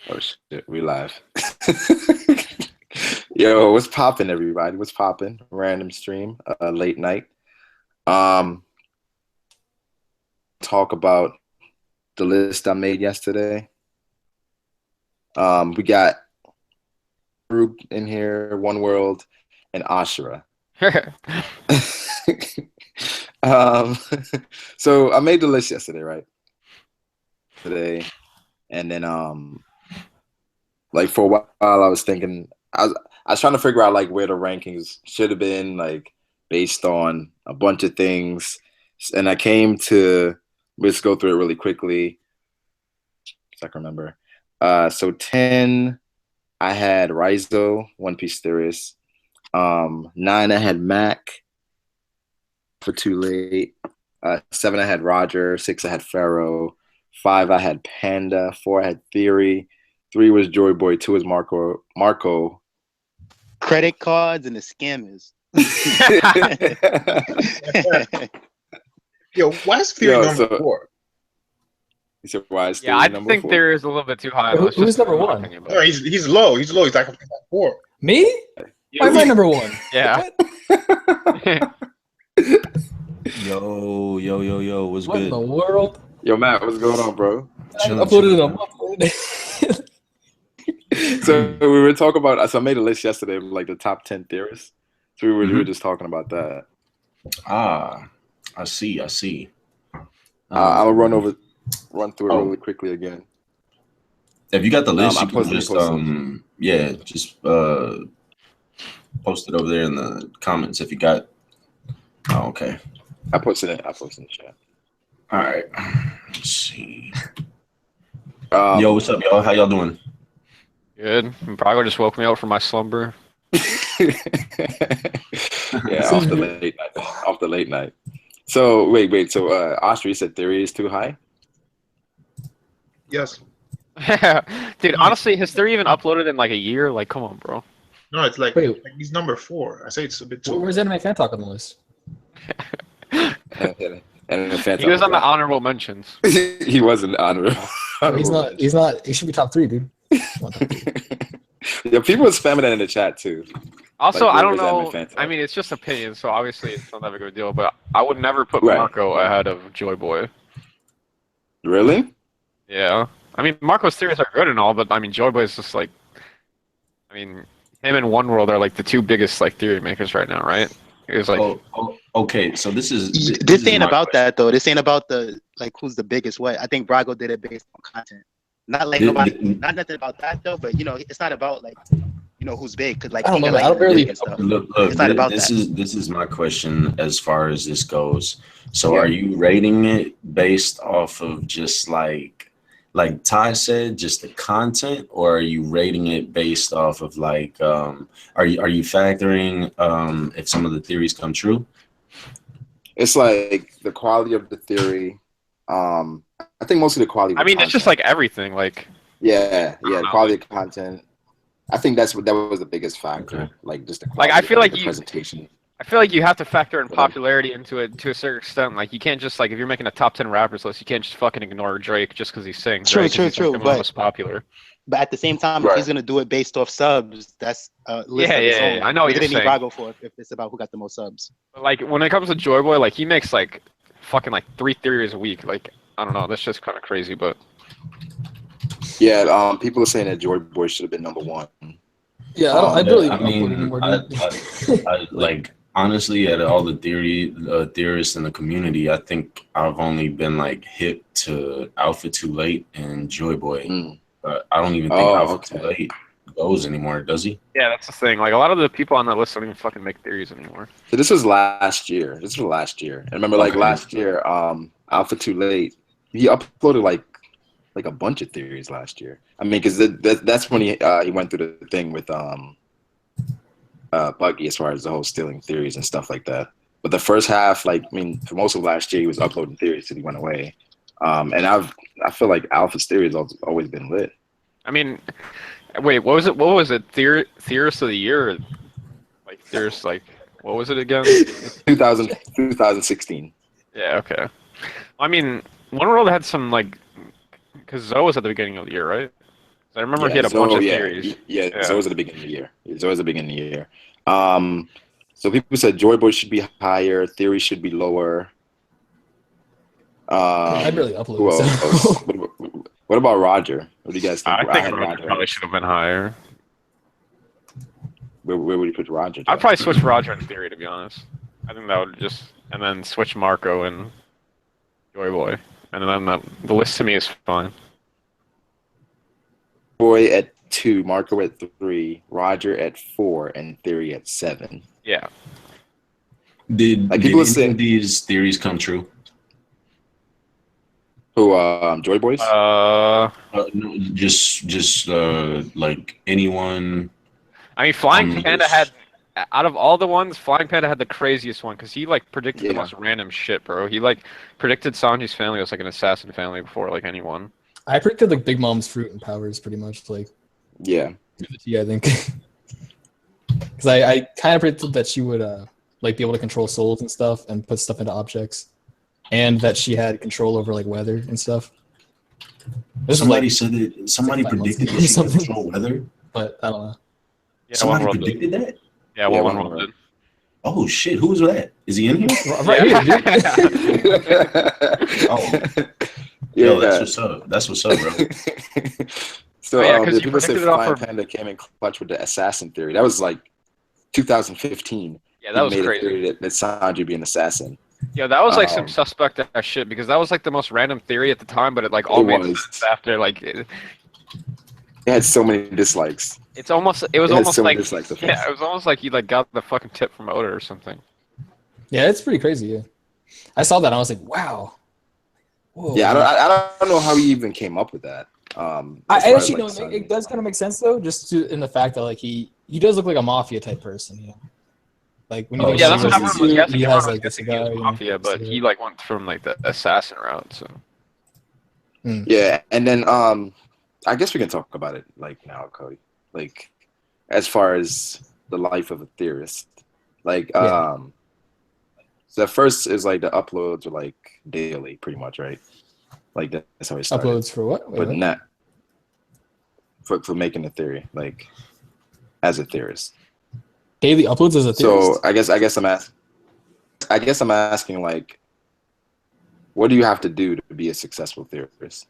Oh shit, we live. Yo, what's popping, everybody? What's popping? Random stream, late night. Um, talk about the list I made yesterday. We got group in here, One World, and Ashura. um, so I made the list yesterday, right? Today, and then like for a while, I was thinking I was trying to figure out like where the rankings should have been, like based on a bunch of things, and I came to let's go through it really quickly, so I can remember. So 10, I had Raizo, One Piece theorist. 9, I had Mac for Too Late. 7, I had Roger. 6, I had Pharaoh. 5, I had Panda. 4, I had Theory. 3 was Joy Boy. 2 was Marco. Credit cards and the scammers. Yo, why is Theory number 4? You said why is Theory number 4? I think Theory is a little bit too high. Who's number 1? No, he's low. He's low. He's like 4. Me? Why am I number 1? Yeah. Yo, what's what good? What in the world? Yo, Matt, what's going on, bro? I uploaded it a month. So we were talking about. So I made a list yesterday of like the top 10 theorists. So we were just talking about that. I see. I'll run through it really quickly again. If you got the list, you can just post it over there in the comments if you got. Oh, okay. I posted it in the chat. All right. Let's see. Yo, what's up, y'all? How y'all doing? Good. Brago just woke me up from my slumber. Yeah, off the late night. So wait. So Austria said Theory is too high? Yes. Dude, honestly, has Theory even uploaded in like a year? Like, come on, bro. No, it's like he's number 4. I say it's a bit too. Where's Anime Fan Talk on the list? He was on the honorable mentions. He wasn't honorable. He's not. He should be top 3, dude. Yeah, people are spamming that in the chat too. Also, like, I don't know. I mean, it's just opinion, so obviously it's not that big of a deal. But I would never put Marco ahead of Joy Boy. Really? Yeah. I mean, Marco's theories are good and all, but I mean, Joy Boy is just like, I mean, him and One World are like the 2 biggest like theory makers right now, right? It was like, okay. So this ain't about that though. This ain't about the like who's the biggest what. I think Brago did it based on content. Not like not nothing about that though. But you know, it's not about like who's big because like I don't know. I don't really. Look, it's not about that. This is my question as far as this goes. So are you rating it based off of just like Ty said, just the content, or are you rating it based off of like are you factoring if some of the theories come true? It's like the quality of the theory. I think mostly the quality. I mean, it's just like everything, like. Yeah, the quality of content. I think that was the biggest factor, like just the quality, I feel like the presentation. I feel like you have to factor in popularity into it to a certain extent. Like you can't just like if you're making a top 10 rappers list, you can't just fucking ignore Drake just because he sings. True, right? true. He's like the most popular. But at the same time, if he's gonna do it based off subs, that's list of his own. I know what you're saying. Brago for if it's about who got the most subs. But like when it comes to Joy Boy, like he makes like fucking like 3 theories a week. Like I don't know, that's just kind of crazy. But yeah, people are saying that Joy Boy should have been number 1. Yeah, I really. I mean, I like. Honestly, out of all the theorists in the community, I think I've only been like hip to Alpha Too Late and Joy Boy. But I don't even think Alpha Too Late goes anymore, does he? Yeah, that's the thing. Like a lot of the people on that list don't even fucking make theories anymore. So this was last year. And remember, like last year, Alpha Too Late, he uploaded like a bunch of theories last year. I mean, because that's when he went through the thing with Buggy as far as the whole stealing theories and stuff like that. But the first half, like I mean, for most of last year, he was uploading theories till he went away. And I feel like Alpha's theories always been lit. I mean, wait, what was it? What was it? Theorist of the year? Like there's like what was it again? 2016. Yeah. Okay. I mean, One World had some like because Zoe was at the beginning of the year, right? I remember he had a bunch of theories. Yeah, it's always at the beginning of the year. It's always at the beginning of the year. So people said Joy Boy should be higher, Theory should be lower. I barely upload. Who else? So. What about Roger? What do you guys think? I think Roger probably should have been higher. Where would you put Roger? I'd probably switch Roger and Theory, to be honest. I think that would just... And then switch Marco and Joy Boy. And then the list to me is fine. Boy at 2, Marco at 3, Roger at 4, and Theory at 7. Yeah. Did any of these theories come true? Who, Joy Boys? No, just like anyone. I mean, Flying Panda had, out of all the ones, Flying Panda had the craziest one because he like predicted the most random shit, bro. He like predicted Sanji's family was like an assassin family before like anyone. I predicted like Big Mom's fruit and powers pretty much, like. Yeah. I think. Because I kind of predicted that she would like be able to control souls and stuff and put stuff into objects, and that she had control over like weather and stuff. Somebody said that. Somebody predicted that she could control weather. But I don't know. Yeah, somebody predicted that. Yeah, OneWorld did. Oh shit! Who was that? Is he in here? Right here, dude. Oh. Yo, that's what's up. That's what's up, bro. So the people say Flying Panda came in clutch with the assassin theory. That was like 2015. Yeah, that was crazy. A theory that Sanji would be an assassin. Yeah, that was like some suspect ass shit because that was like the most random theory at the time, but it like all made sense after like. It had so many dislikes. It was almost like it was almost like he like got the fucking tip from Oda or something. Yeah, it's pretty crazy. Yeah, I saw that and I was like, wow. Whoa. Yeah, I don't know how he even came up with that. I actually know it does kind of make sense though, just in the fact that like he does look like a mafia type person, you know. Like when you that's what happened. He has like this guy, mafia, but he like went from like the assassin route. So yeah, and then I guess we can talk about it like now, Cody. Like as far as the life of a theorist, like so at first is like the uploads are like daily, pretty much, right? Like that's how it started. Uploads for what? But not for making a theory, like as a theorist. Daily uploads as a theorist. So I guess I'm asking like, what do you have to do to be a successful theorist?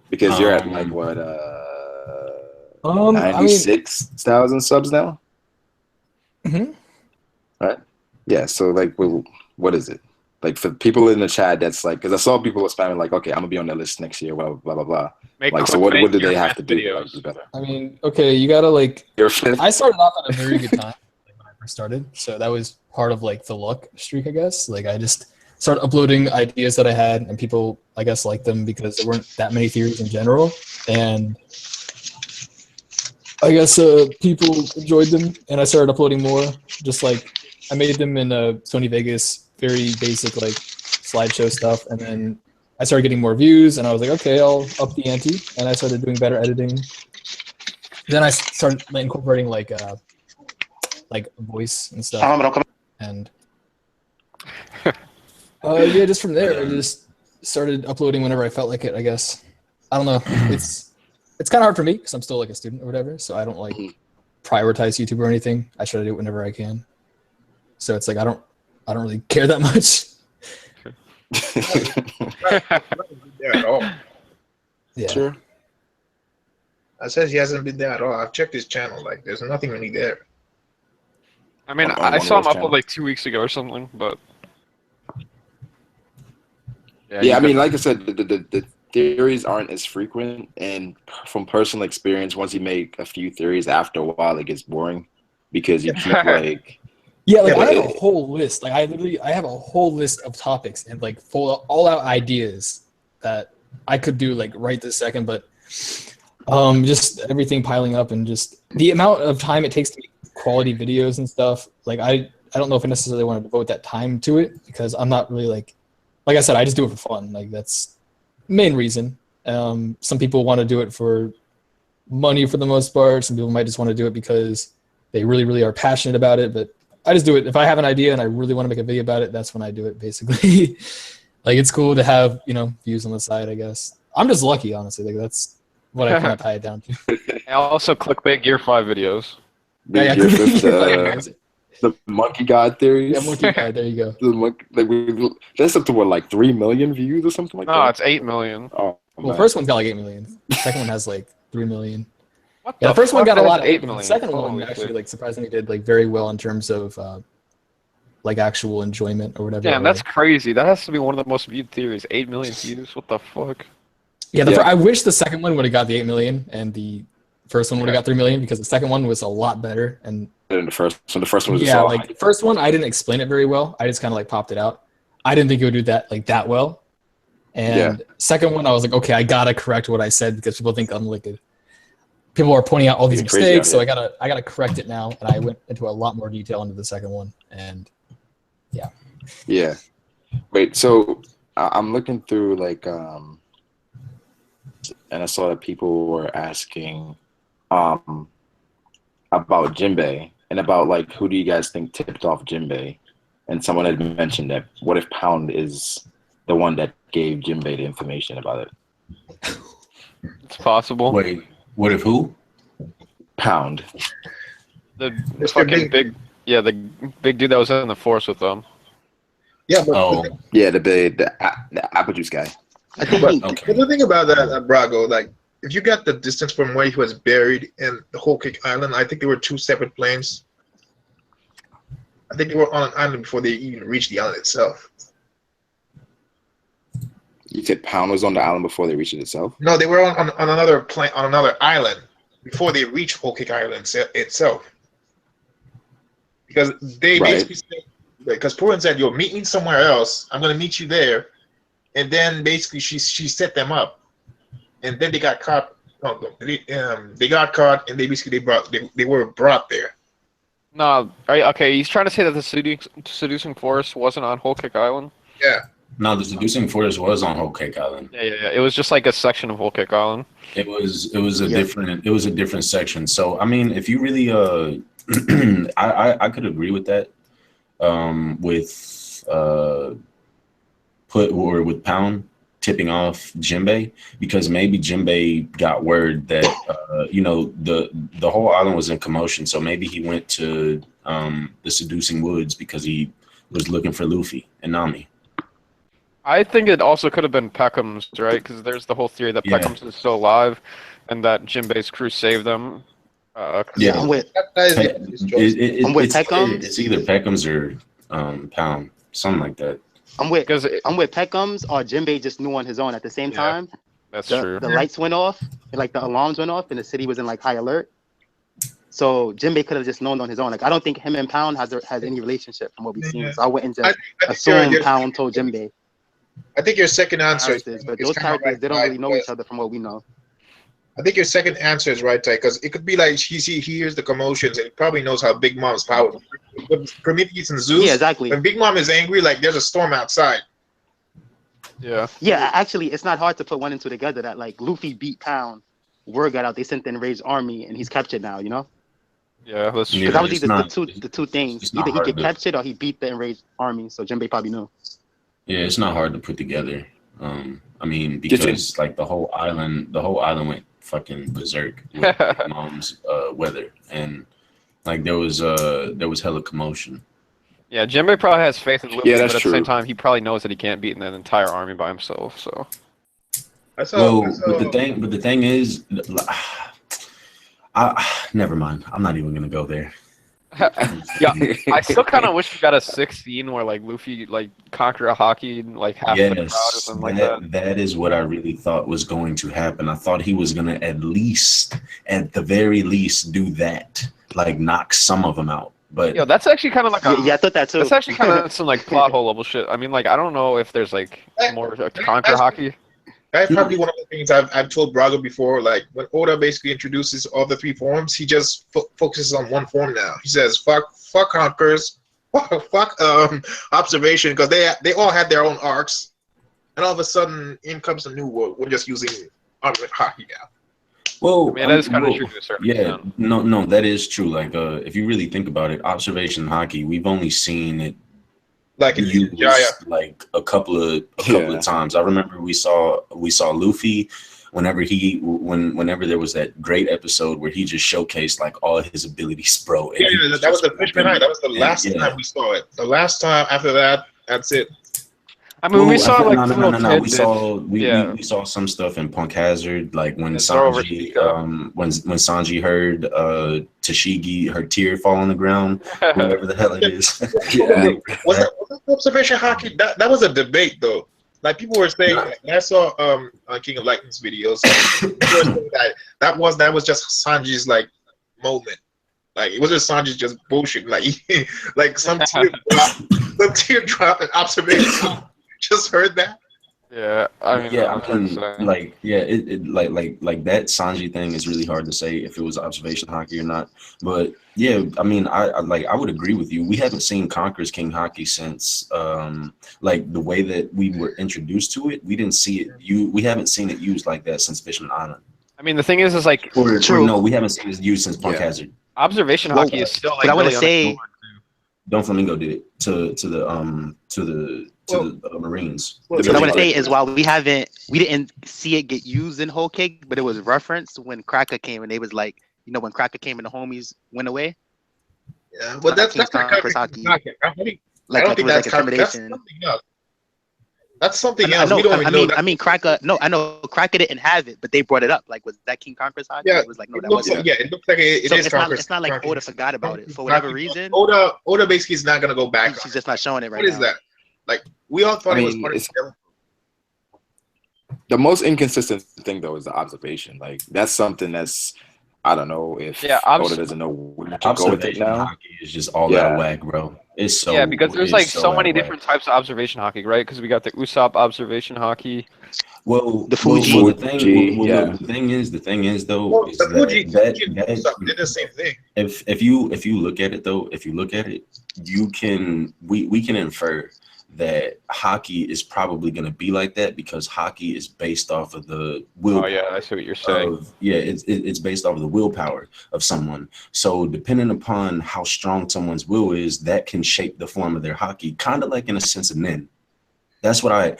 Because you're at like what 96,000 subs now. Mm-hmm. Right. Yeah. So like, what is it? Like for people in the chat, that's like, because I saw people were spamming like, okay, I'm gonna be on that list next year, blah blah blah blah. Like, so what do they have to do to be better? I mean, okay, you gotta like. I started off at a very good time like, when I first started, so that was part of like the luck streak, I guess. Like I just started uploading ideas that I had, and people, I guess, liked them because there weren't that many theories in general, and I guess people enjoyed them, and I started uploading more. Just like I made them in Sony Vegas. Very basic like slideshow stuff, and then I started getting more views, and I was like, okay, I'll up the ante, and I started doing better editing. Then I started incorporating like voice and stuff, and yeah, just from there, I just started uploading whenever I felt like it. I guess I don't know. It's kind of hard for me because I'm still like a student or whatever, so I don't like prioritize YouTube or anything. I try to do it whenever I can. So it's like I don't really care that much. There at all. Yeah. Sure. I says he hasn't been there at all. I've checked his channel. Like, there's nothing really there. I mean, I saw him upload like 2 weeks ago or something, but yeah. I mean, like I said, the theories aren't as frequent, and from personal experience, once you make a few theories, after a while, it gets boring because you keep like. Yeah, like I have a whole list. Like I have a whole list of topics and like full all out ideas that I could do like right this second, but just everything piling up and just the amount of time it takes to make quality videos and stuff. Like I don't know if I necessarily want to devote that time to it because I'm not really like I said, I just do it for fun. Like that's the main reason. Some people want to do it for money for the most part. Some people might just want to do it because they really, really are passionate about it, but I just do it. If I have an idea and I really want to make a video about it, that's when I do it, basically. Like, it's cool to have, views on the side, I guess. I'm just lucky, honestly. Like, that's what I cannot tie it down to. And also clickbait Gear 5 videos. Yeah, Gear clickbait Fifth, Gear 5 the monkey god theories. Yeah, monkey guy. There you go. The monkey, that's up to what, like 3 million views or something like No, that. it's 8 million. Oh, Well, man. first one's got like 8 million. The second one has like 3 million. What Yeah, the first one fuck? got a That lot has of 8 8 million. million. The second Holy one actually shit. like surprisingly did like very well in terms of like actual enjoyment or whatever. Damn, that's crazy. That has to be one of the most viewed theories. 8 million views. What the fuck? Yeah, Yeah. I wish the second one would have got the 8 million and the first one would have got 3 million because the second one was a lot better. And And the first one was just yeah, all like the first one I didn't explain it very well. I just kind of like popped it out. I didn't think it would do that well. And second one I was like, okay, I gotta correct what I said because people think I'm like people are pointing out all these You're crazy mistakes, so out I gotta correct it now. And I went into a lot more detail into the second one. And Yeah. Wait, so I'm looking through like and I saw that people were asking about Jimbe and about like who do you guys think tipped off Jimbe? And someone had mentioned that what if Pound is the one that gave Jimbe the information about it? It's possible. Wait, what if who? Pound. The Mr. fucking Big. the big dude that was in the force with them. Yeah, but Oh, Yeah, the apple juice guy. I think But- he, okay. the thing about that, Brago, like if you got the distance from where he was buried in the Whole Cake Island, I think they were two separate planes. I think they were on an island before they even reached the island itself. You said Pound was on the island before they reached it itself? No, they were on another plane on another island before they reached Whole Cake Island itself. Because they Right. basically said, because Purin said, "Yo, meet me somewhere else. I'm gonna meet you there," and then basically she set them up, and then they got caught. They got caught, and they were brought there. No, okay. He's trying to say that the seducing force wasn't on Whole Cake Island. Yeah. No, the seducing force was on Whole Cake Island. Yeah. It was just like a section of Whole Cake Island. It was a Yeah. different section. So I mean, if you really I could agree with that. With Pound tipping off Jimbe, because maybe Jimbe got word that the whole island was in commotion, so maybe he went to the seducing woods because he was looking for Luffy and Nami. I think it also could have been Peckham's, right? Because there's the whole theory that Yeah. Peckham's is still alive, and that Jimbe's crew saved them. Yeah. I'm with That is his choice. I'm with Peckham's. It's either Peckham's or Pound, something like that. I'm with Because Peckham's or Jimbe just knew on his own at the same Yeah. time. that's The true. lights went off, and like the alarms went off, and the city was in like high alert. So Jimbe could have just known on his own. Like I don't think him and Pound has any relationship from what we've seen. Yeah. So I wouldn't I just think assume Pound told Jimbe I think your second answer characters, but is those kinda characters they don't really know because each other from what we know. I think your second answer is right, Ty, because it could be like he hears the commotions and he probably knows how Big Mom's power. With Prometheus and Zeus, Yeah, exactly. when Big Mom is angry, like there's a storm outside. Yeah. Yeah, actually, it's not hard to put one and two together. That like Luffy beat Pound, word got out, they sent the enraged army, and he's captured now. You know, Yeah, that's true. Yeah. because that was it's either not- the two things. it's not Either he hard get to- captured or he beat the enraged army. So Jimbe probably knew. Yeah, it's not hard to put together. I mean, because like the whole island went fucking berserk with Big Mom's weather, and like there was hella commotion. Yeah, Jimbe probably has faith in Luffy, Yeah, but that's at the same true. time, he probably knows that he can't beat an entire army by himself. So I saw. But the thing is, never mind. I'm not even gonna go there. yeah, I still kind of wish we got a 16 where like Luffy like conquer a Haki and like half the crowd or Yes, something like that. that is what I really thought was going to happen. I thought he was gonna at the very least, do that, like knock some of them out. But Yo, that's actually kind of like Yeah, I thought that too. that's actually kind of some like plot hole level shit. I mean, like I don't know if there's like more to conquer Haki. That's probably one of the things I've told Braga before. Like when Oda basically introduces all the three forms, he just focuses on one form now. He says, "Fuck conquers, fuck observation," because they all had their own arcs, and all of a sudden, in comes a new world. We're just using Armament Haki now. well, I mean, that is kind of true to a certain yeah, extent. no, that is true. Like, if you really think about it, observation hockey, we've only seen it Like in used Jaya. like a couple of times. I remember we saw Luffy whenever there was that great episode where he just showcased like all his abilities, bro. Yeah, that was the Fishman Eye. That was the last time we saw it. The last time after that, that's it. I mean, we saw like no. We saw some stuff in Punk Hazard, like when Sanji, when Sanji heard Tashigi, her tear fall on the ground, whatever the hell it is. Was that observation hockey? That was a debate though. Like people were saying, I saw on King of Lightning's videos, that was just Sanji's like moment. Like it was just Sanji just bullshit. Like like some teardrop and observation. Just heard that. Yeah, I mean, like that Sanji thing is really hard to say if it was observation hockey or not. But yeah, I mean, I would agree with you. We haven't seen Conqueror's King Haki since like the way that we were introduced to it. We didn't see it. We haven't seen it used like that since Fishman Island. I mean, the thing is like, or no, we haven't seen it used since Punk Hazard. Observation hockey is still like. But I want to say, Don Flamingo did it to the Marines. What I want to say is while we didn't see it get used in Whole Cake, but it was referenced when Cracker came and they was like, you know, when Cracker came and the homies went away. Yeah, well, that's not hockey. I don't think that's intimidation. That's something else. We don't even know that. I mean, Cracker. No, I know Cracker didn't have it, but they brought it up. Like, was that King Conqueror's hockey? Yeah, it was like no, that wasn't. Yeah, it looks like it is Conqueror's. It's not like Oda forgot about it for whatever reason. Oda basically is not gonna go back. She's just not showing it right now. What is that? Like we all thought it was part of the most inconsistent thing though is the observation. Like that's something that's I don't know if Oda doesn't know where to go with it now. Hockey is just all out of whack, bro. It's so because there's like so many different types of observation hockey, right? Because we got the Usopp observation hockey. Well, the Fuji. The thing is though, is that did the same thing. If you look at it, you can we can infer that Haki is probably going to be like that because Haki is based off of the will. Oh yeah, I see what you're saying. It's based off of the willpower of someone. So depending upon how strong someone's will is, that can shape the form of their Haki, kind of like in a sense of Nin. That's what I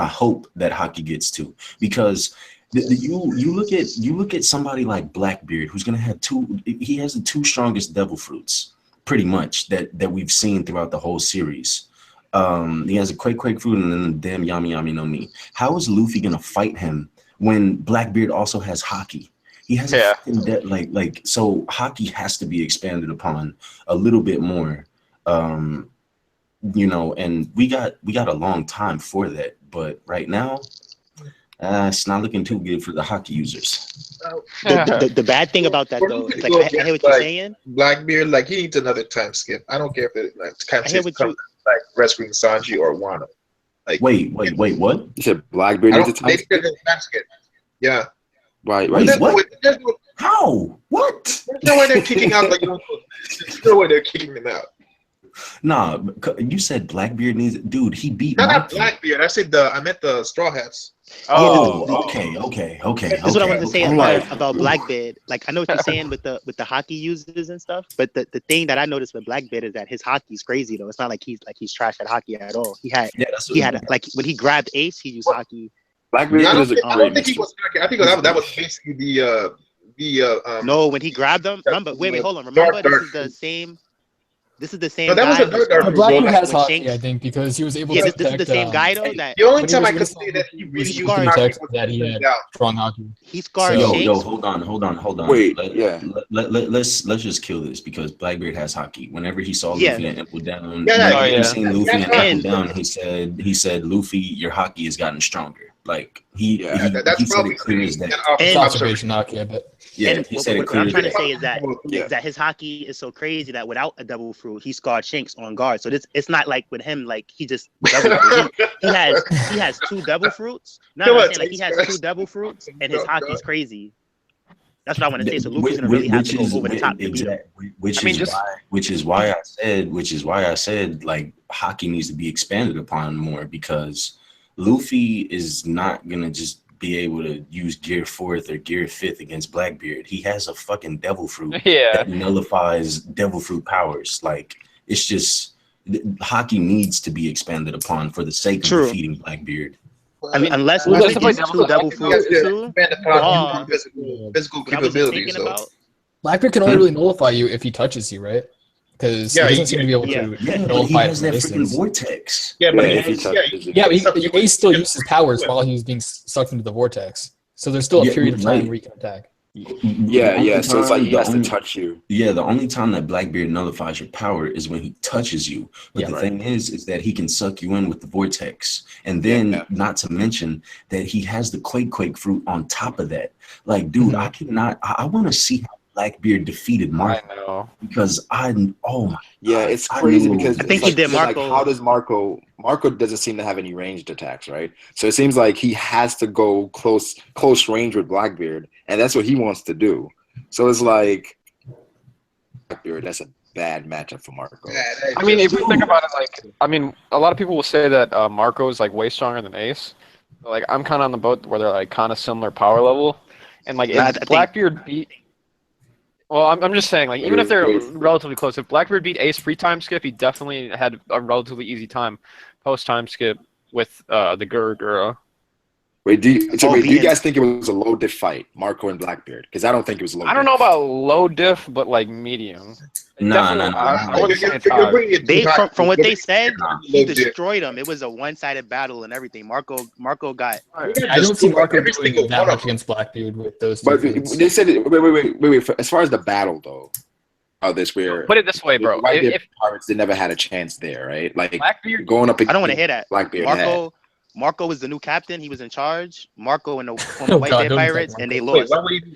hope that Haki gets to, because you look at somebody like Blackbeard, who's going to have he has the two strongest devil fruits pretty much that we've seen throughout the whole series. He has a Quake fruit and then the damn Yami no Mi. How is Luffy gonna fight him when Blackbeard also has Haki? He has so Haki has to be expanded upon a little bit more. You know, and we got a long time for that, but right now it's not looking too good for the Haki users. The bad thing about that though is like I hear what you're saying. Blackbeard, like he needs another time skip. I don't care if it time skip comes like rescuing Sanji or Wano. Like wait, what? You said Blackbeard needs a time skip? Yeah. Right. What? How? What? There's no way they're kicking out like there's no way they're kicking them out. Nah, you said Blackbeard needs it. Dude, he beat not Blackbeard. I meant the Straw Hats. Oh, okay. That's what I wanted to say about Blackbeard. Like I know what you're saying with the Haki users and stuff, but the thing that I noticed with Blackbeard is that his Haki's crazy though. It's not like he's trash at Haki at all. He had like when he grabbed Ace, he used Haki. Blackbeard is a great. I don't think he was Haki. I think that was basically the No, when he grabbed them. Remember? Wait, hold on. Remember, this is the same. This is the same. No, that guy. was a dark Blackbeard has Haki, I think, because he was able to protect. This is the same guy though. That the only time I could say that he really used Haki that he had strong Haki. He scarred. Yo, hold on. Wait, let's just kill this because Blackbeard has Haki. Whenever he saw Luffy and Apple down, he seen Luffy and Apple down, he said, Luffy, your Haki has gotten stronger. Like he said it clear as that. Observation Haki, I bet. Yeah, he said it clear. What I'm trying to say is that his Haki is so crazy that without a double fruit, he scarred Shanks on guard. So it's not like with him, like he just double fruit. he has two double fruits. He has two double fruits, and his Haki is crazy. That's what I want to say. So Luffy's gonna really have to go over the top to beat him. Which is why I said like Haki needs to be expanded upon more, because Luffy is not gonna just be able to use Gear 4th or Gear 5th against Blackbeard. He has a fucking Devil Fruit that nullifies Devil Fruit powers. Like, it's just Haki needs to be expanded upon for the sake of defeating Blackbeard. I mean, unless Well, he that's gets like two double fruits too. Physical What I was just capabilities. thinking So. about. Blackbeard can only really nullify you if he touches you, right? Because he doesn't seem to be able to but he nullify it has from a that freaking distance. vortex. Yeah, but if he touches it. Yeah, but Ace still used his powers while he was being sucked into the vortex. So there's still a period of time where he can attack. Yeah. So it's like he has to touch you. Yeah, the only time that Blackbeard nullifies your power is when he touches you. But the thing is that he can suck you in with the vortex. And then, not to mention that he has the Quake fruit on top of that. Like, dude, I want to see how Blackbeard defeated Marco. I know. Because it's crazy because I think he did Marco. Like, how does Marco doesn't seem to have any ranged attacks, right? So it seems like he has to go close range with Blackbeard, and that's what he wants to do. So it's like Blackbeard, that's a bad matchup for Marco. I mean, if you think about it, like, I mean, a lot of people will say that Marco is like way stronger than Ace. Like, I'm kind of on the boat where they're like kind of similar power level, and like if Blackbeard beat. Well, I'm just saying, like, even if they're relatively close, if Blackbeard beat Ace pre-time skip, he definitely had a relatively easy time post-time skip with the Gurgura. Wait, do you guys think it was a low diff fight, Marco and Blackbeard? Because I don't think it was low diff. I don't know about low diff, but like medium. I wouldn't say it's high. From what they said, he destroyed him. It was a one-sided battle and everything. Marco got. I don't see Marco doing that much against Blackbeard with those two. But they said wait. As far as the battle though, put it this way, bro. If Pirates, they never had a chance there, right? Like Blackbeard going up. I don't want to hear that. Blackbeard. Marco was the new captain. He was in charge. Marco and the Whitebeard Pirates, and they lost.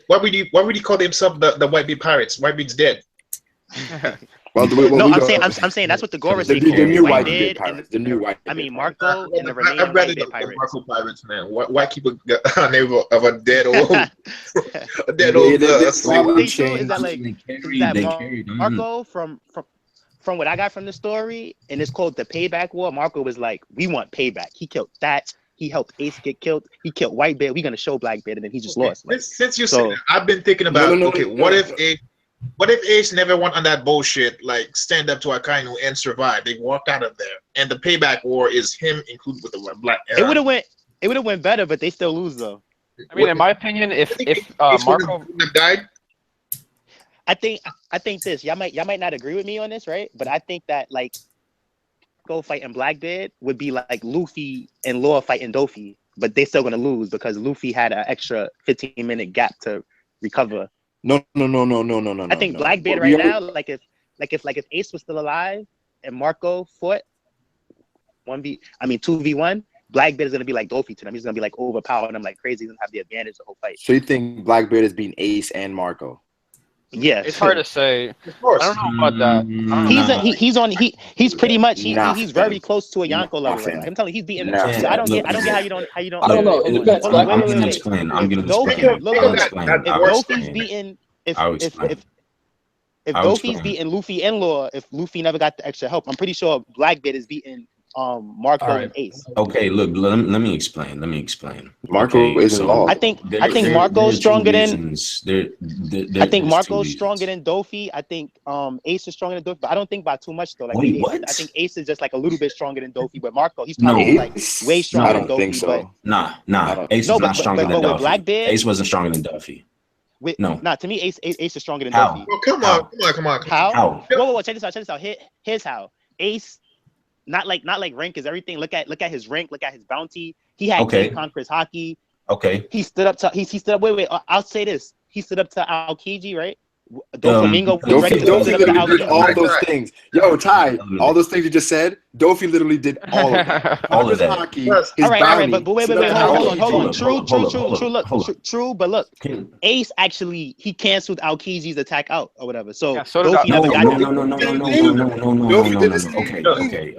Why would he call himself the Whitebeard Pirates? Whitebeard's dead. I'm saying that's what the Goras say. The new Whitebeard Pirates. The new Whitebeard. I mean, Marco and the remaining Whitebeard Pirates. Marco Pirates, man. Why keep a name of a dead old? A dead old. Marco from what I got from the story, and it's called the Payback War. Marco was like, "We want payback." He killed that. He helped Ace get killed. He killed Whitebeard. We're gonna show Blackbeard, and then he just lost. Like, since you said that, I've been thinking about what if Ace never went on that bullshit, like stand up to Akainu and survive? They walked out of there, and the Payback War is him included with the Black. It would have went better, but they still lose though. I mean, in my opinion, if Marco died. I think this. Y'all might not agree with me on this, right? But I think that like Go fighting Blackbeard would be like Luffy and Law fighting Dofi, but they're still gonna lose because Luffy had an extra 15-minute gap to recover. No. I think Blackbeard right now, like if Ace was still alive and Marco fought 2v1, Blackbeard is gonna be like Dofi to them. He's gonna be like overpowered them like crazy. He's gonna have the advantage the whole fight. So you think Blackbeard is beating Ace and Marco? Yeah, it's hard to say. I don't know about that. He's pretty much he's very close to a Yonko level. Right? I'm telling you, he's beating. So I don't get how you don't. I don't know. I'm gonna explain. If Dofi's beating, if Dofi's beating Luffy and Law, if Luffy never got the extra help, I'm pretty sure Blackbeard is beating Marco and Ace. Okay, look, let me explain. Marco is involved. I think Marco's stronger than. I think Marco's stronger than Dofi. I think Ace is stronger than Dofi, but I don't think by too much though. Like what? I think Ace is just like a little bit stronger than Dofi, but Marco, he's probably like way stronger than Dofi. Think so. Nah. Ace is not stronger than Duffy. Blackbeard, Ace wasn't stronger than Duffy. To me, Ace is stronger than How? Duffy. Oh, come on. How? Whoa, check this out. Here's how. Ace. Not like rank is everything. Look at his rank. Look at his bounty. He had Conqueror's Haki. Okay. He stood up to. He stood up. Wait. I'll say this. He stood up to Aokiji, right? Doflamingo did all those things. Yo, Ty, all those things you just said, Dofi literally did all of that. All of that. Hockey, all right, but wait, hold on. True, but look, Ace actually he canceled Aokiji's attack out or whatever. So Dofi never got it.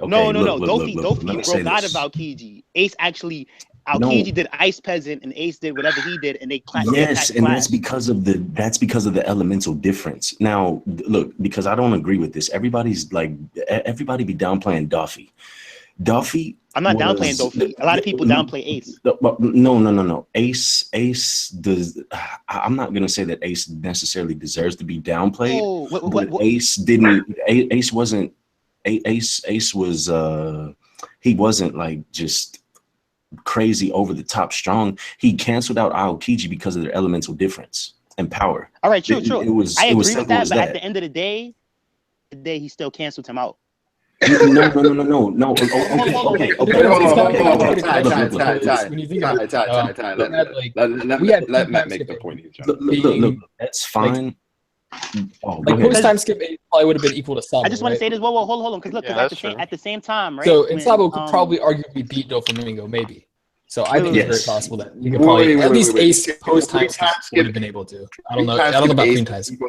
No. Dofi broke out of Aokiji. Ace actually. Aokiji did Ice Peasant and Ace did whatever he did, and they clapped. Yes, and that's because of the elemental difference. Now, look, because I don't agree with this. Everybody be downplaying Duffy. I'm not downplaying Dofi. A lot of people downplay Ace. No. Ace does. I'm not gonna say that Ace necessarily deserves to be downplayed. But Ace didn't. Ace wasn't. Ace was. He wasn't like just crazy over the top strong. He canceled out Aokiji because of their elemental difference and power. All right, true. It was I agree with simple that, as but that. at the end of the day, he still canceled him out. No. Okay. When you think of it, let Matt make the point. Look, that's fine. Like post time skip probably would have been equal to Sabo. I just want to say this. Whoa, hold on, because look, at the same time, right? So Sabo could probably arguably beat Doflamingo, maybe. So I think it's very possible that he could probably at least ace post time skip would have been able to. I don't know about queen time skip.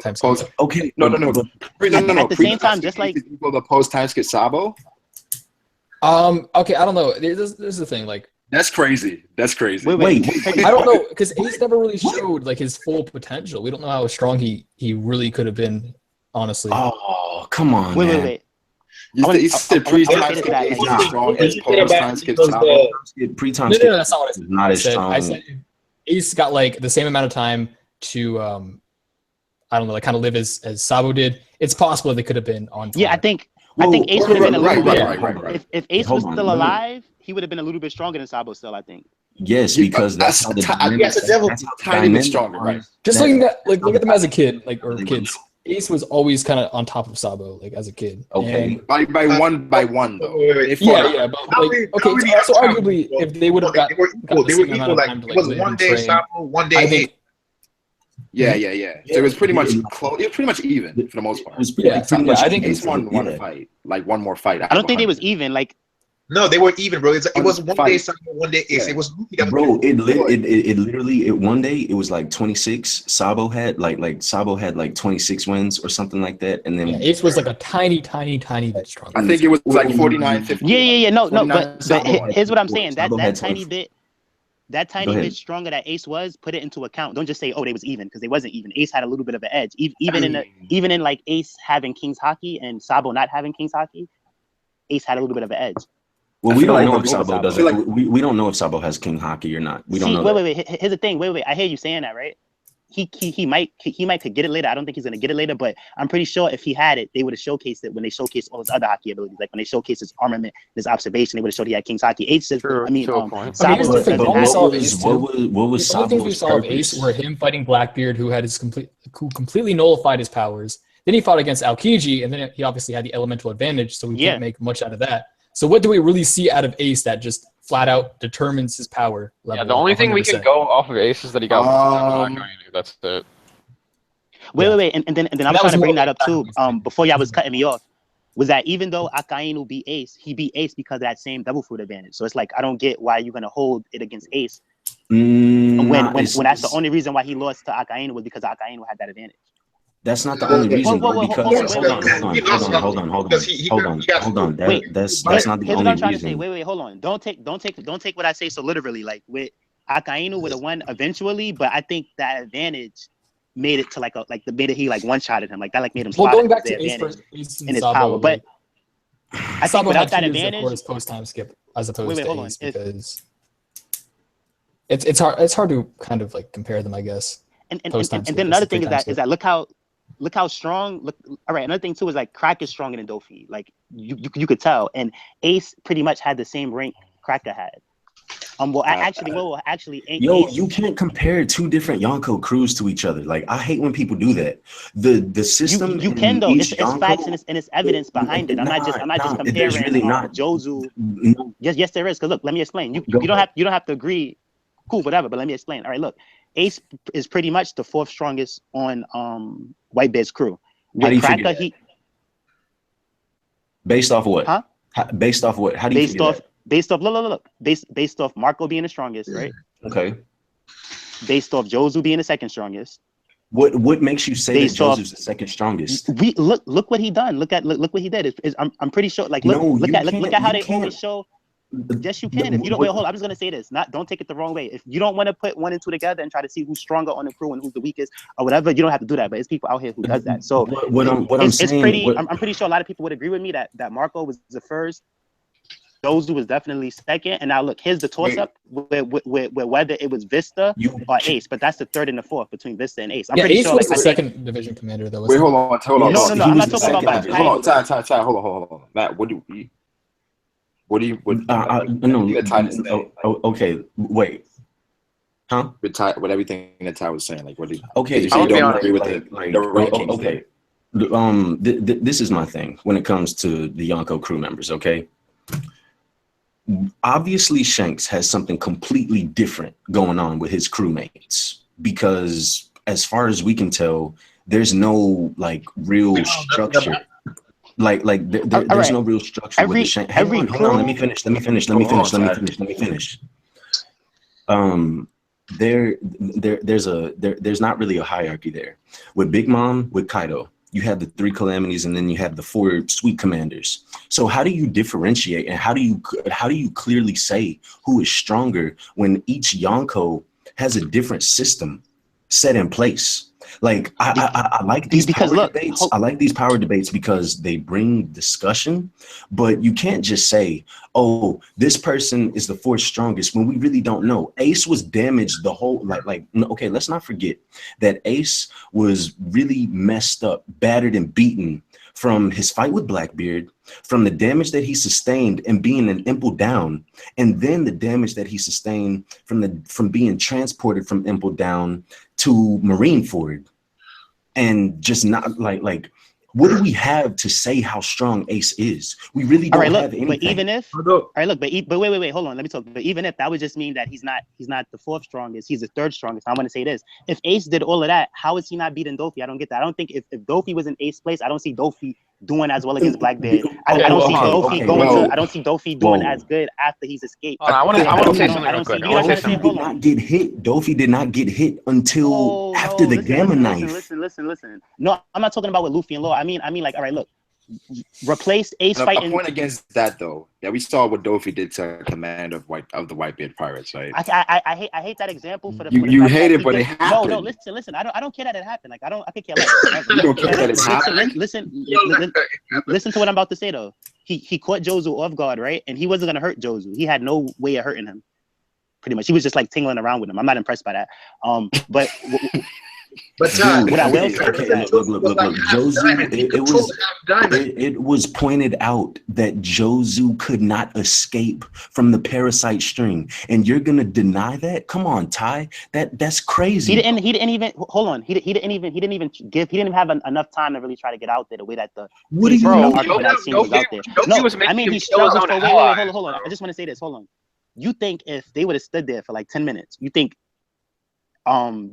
Okay, no. At the same time, just like the post time skip Sabo. Okay, I don't know. This is the thing, like. That's crazy. Wait. I don't know, because Ace never really showed like his full potential. We don't know how strong he really could have been, honestly. Oh, come on, wait. You said pre-time skip Ace is strong as post-time skip Sabo. Pre-time skip. No, that's not what I said. Not as strong. I said Ace got like the same amount of time to, I don't know, like kind of live as Sabo did. It's possible they could have been on time. Yeah, I think Ace would have been a little bit. Right. If Ace was still alive, he would have been a little bit stronger than Sabo still, I think. Yes, because that's how the tiny bit stronger, right? Just looking at look at them as a kid, or kids. Ace was always kind of on top of Sabo, like as a kid. Okay, and by one though. Yeah, but like, okay, so arguably, if they would have got, they were equal. Like it was one day Sabo, one day Ace. Yeah. So it was pretty much close. It was pretty much even for the most part. I think Ace won one fight, like one more fight. I don't think it was even. Like no, they were even, bro. It was one day Sabo, one day Ace. It was bro. It literally one day it was like 26. Sabo had like 26 wins or something like that, and then Ace was like a tiny bit stronger. I think it was like 49, 50. Yeah. No. But here's what I'm saying. That tiny bit. That tiny bit stronger that Ace was, put it into account. Don't just say, "Oh, they was even," because they wasn't even. Ace had a little bit of an edge, even in like Ace having King's Haki and Sabo not having King's Haki. Ace had a little bit of an edge. Well, we don't know if Sabo does it. We don't know if Sabo has King Haki or not. We don't know. Wait. Here's the thing. Wait. I hear you saying that, right? He might could get it later. I don't think he's gonna get it later, but I'm pretty sure if he had it, they would have showcased it when they showcased all his other Haki abilities. Like when they showcased his armament, his observation, they would have showed he had King's Haki. Ace says, Sabo. What was Sabo's? We saw of Ace were him fighting Blackbeard, who completely nullified his powers. Then he fought against Aokiji, and then he obviously had the elemental advantage, so we can't make much out of that. So what do we really see out of Ace that just flat out determines his power level? Yeah, the only thing we can go off of Ace is that he got that's it. Wait, and then I was trying to bring that up too. Before y'all was cutting me off, was that even though Akainu beat Ace, he beat Ace because of that same double fruit advantage. So it's like I don't get why you're gonna hold it against Ace when that's the only reason why he lost to Akainu was because Akainu had that advantage. That's not the only reason, because hold on. That's not the only reason. Wait, hold on. Don't take what I say so literally. Like with Akainu would have won eventually, but I think that advantage made it to made it he one-shotted him. Like that made him spot going back to Ace in his power. But I think without that advantage, of course, post-time skip as opposed to Ace, because it's hard to kind of like compare them, I guess. And then another thing is that look how strong. All right. Another thing too is like Crack is stronger than Dofi. Like you could tell, and Ace pretty much had the same rank Cracker had. Actually, Ace, you can't compare two different Yonko crews to each other. Like I hate when people do that. The system you can though. It's facts and it's evidence behind it. I'm not just comparing. There's really not. Jozu. No. Yes, there is. Because look, let me explain. You don't have to agree. Cool, whatever. But let me explain. All right, look. Ace is pretty much the fourth strongest on Whitebeard's crew. With Cracker, based off what? Huh? Based off what? How do you figure that? Based off Marco being the strongest, right? Okay. Based off Jozu being the second strongest. What makes you say that Jozu's the second strongest? We look what he done. Look what he did. I'm pretty sure. Like look at how they always show. Yes, you can. If you don't hold, I'm just gonna say this. Don't take it the wrong way. If you don't want to put 1 and 2 together and try to see who's stronger on the crew and who's the weakest or whatever, you don't have to do that. But it's people out here who does that. So I'm pretty sure a lot of people would agree with me that Marco was the first. Jozu was definitely second. And now look, here's the toss up where whether it was Vista or Ace, but that's the third and the fourth between Vista and Ace. I'm pretty Ace sure was the second division commander though. Wait, hold on. No, I'm not talking about that. Hold on, Ty, hold on. Matt, what do you? What do you? Okay, wait. Huh? With everything that Ty was saying, like, what do you? Okay, you say you don't agree with the rankings. Okay. This is my thing when it comes to the Yonko crew members. Okay. Obviously, Shanks has something completely different going on with his crewmates because, as far as we can tell, there's no like real structure. There's no real structure with the Shanks. Hang on. Let me finish. There's not really a hierarchy there. With Big Mom, with Kaido, you have the 3 calamities, and then you have the 4 sweet commanders. So how do you differentiate, and how do you clearly say who is stronger when each Yonko has a different system set in place? Like I like these power debates. I like these power debates because they bring discussion, but you can't just say, "Oh, this person is the 4th strongest," when we really don't know. Ace was damaged the whole okay. Let's not forget that Ace was really messed up, battered, and beaten from his fight with Blackbeard, from the damage that he sustained and being an Impel down, and then the damage that he sustained from being transported from Impel down to Marineford, and just not like what do we have to say how strong Ace is? We really don't have anything. But even if, all right, look, but wait, hold on, let me talk. But even if that would just mean that he's not the 4th strongest, he's the 3rd strongest. I want to say this: if Ace did all of that, how is he not beating Dofi? I don't get that. I don't think if Dofi was in Ace place, I don't see Dofi doing as well against Blackbeard. I don't see Dofi doing as good after he's escaped. I want to say something real quick. Dofi did not get hit until after the Gamma Knife. Listen. No, I'm not talking about with Luffy and Law. I mean, like, all right, look. Replace Ace fighting. A point against that though, that we saw what Dofi did to command of the Whitebeard pirates, right? I hate that example for the. You hate it, but it happened. No, listen. I don't care that it happened. Like I could care less. You don't care that it happened. Listen to what I'm about to say though. He caught Jozu off guard, right? And he wasn't gonna hurt Jozu. He had no way of hurting him. Pretty much, he was just like tingling around with him. I'm not impressed by that. But. But what I will say, look, Jozu, it was pointed out that Jozu could not escape from the parasite string, and you're gonna deny that? Come on, Ty, that's crazy. He didn't even hold on. He didn't even have enough time to really try to get out there the way that the. What do you mean? Was out there. No, I mean he struggled for. Wait, hold on. I just want to say this. Hold on. You think if they would have stood there for like 10 minutes, you think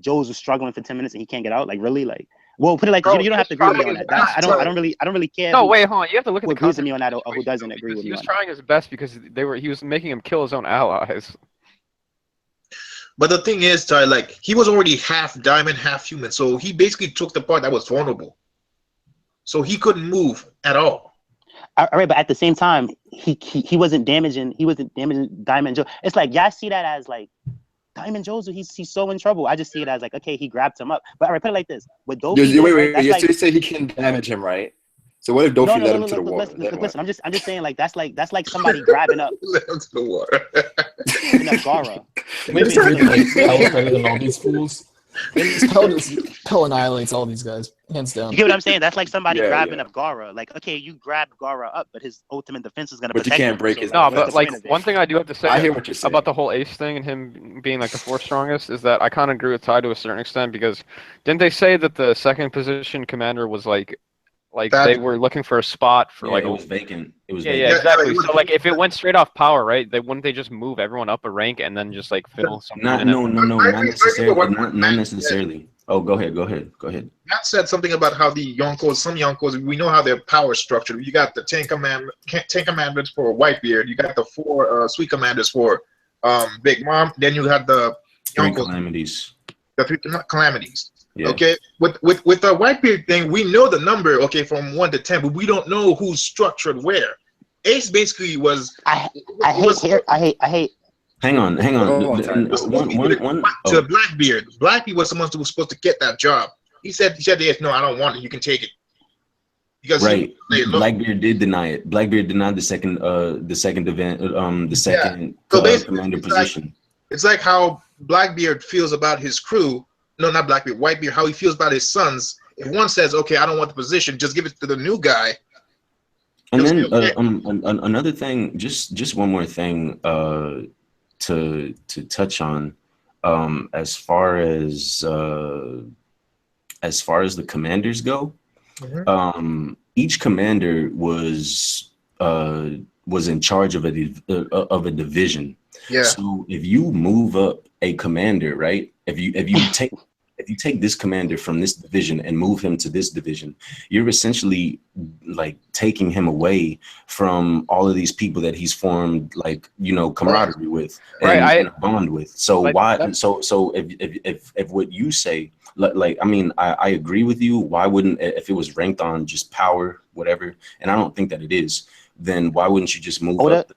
Joe's was struggling for 10 minutes and he can't get out? Like really? Like, well, put it like, you don't have to agree with me on that. I don't really care. No, wait, hold on. You have to look at who agrees with me on that or who doesn't agree with me. He was trying his best because he was making him kill his own allies. But the thing is, Ty, like, he was already half diamond, half human, so he basically took the part that was vulnerable. So he couldn't move at all. All right, but at the same time, he wasn't damaging Diamond Joe. It's like, y'all see that as like Diamond Joe's, he's so in trouble. I just see it as like, okay, he grabbed him up. But all right, put it like this: with Dofi, wait, you say he can damage him, right? So what if Dofi let him to the water? Listen, I'm just saying, like, that's like somebody grabbing up. Let him to the water. Gara. Better than all these fools. Pell annihilates all these guys, hands down. You get what I'm saying? That's like somebody grabbing up Gara. Like, okay, you grabbed Gara up, but his ultimate defense is gonna protect him. But you can't break his. No, but like one thing I do have to say I hear what you're saying about the whole Ace thing and him being like the 4th strongest is that I kind of agree with Ty to a certain extent, because didn't they say that the 2nd position commander was like they were looking for a spot for it was vacant. It was vacant. Yeah, exactly. So like if it went straight off power, right? Wouldn't they just move everyone up a rank and then just like fill something? No, not necessarily. Oh, go ahead. Matt said something about how the Yonkos, some Yonkos, we know how their power structured. You got the 10 commandments for Whitebeard. You got the 4 sweet commanders for Big Mom. Then you had the Yonkos, calamities. The 3 calamities. Yeah. Okay, with the Whitebeard thing, we know the number, okay, from 1 to 10, but we don't know who's structured where. Ace basically was. I hate. Hang on. To Blackbeard. Blackbeard was someone who was supposed to get that job. He said, "Yes, no, I don't want it. You can take it." Because Blackbeard did deny it. Blackbeard denied the second commander position. It's like how Blackbeard feels about his crew. No, not Blackbeard, Whitebeard, how he feels about his sons. If one says, okay, I don't want the position, just give it to the new guy. And then another thing, just one more thing to touch on, as far as the commanders go, each commander was in charge of a division. Yeah. So if you move up a commander, right? If you take this commander from this division and move him to this division, you're essentially like taking him away from all of these people that he's formed, like, camaraderie with and a bond with. So if what you say, like, I mean, I agree with you. Why wouldn't, if it was ranked on just power, whatever, and I don't think that it is, then why wouldn't you just move up the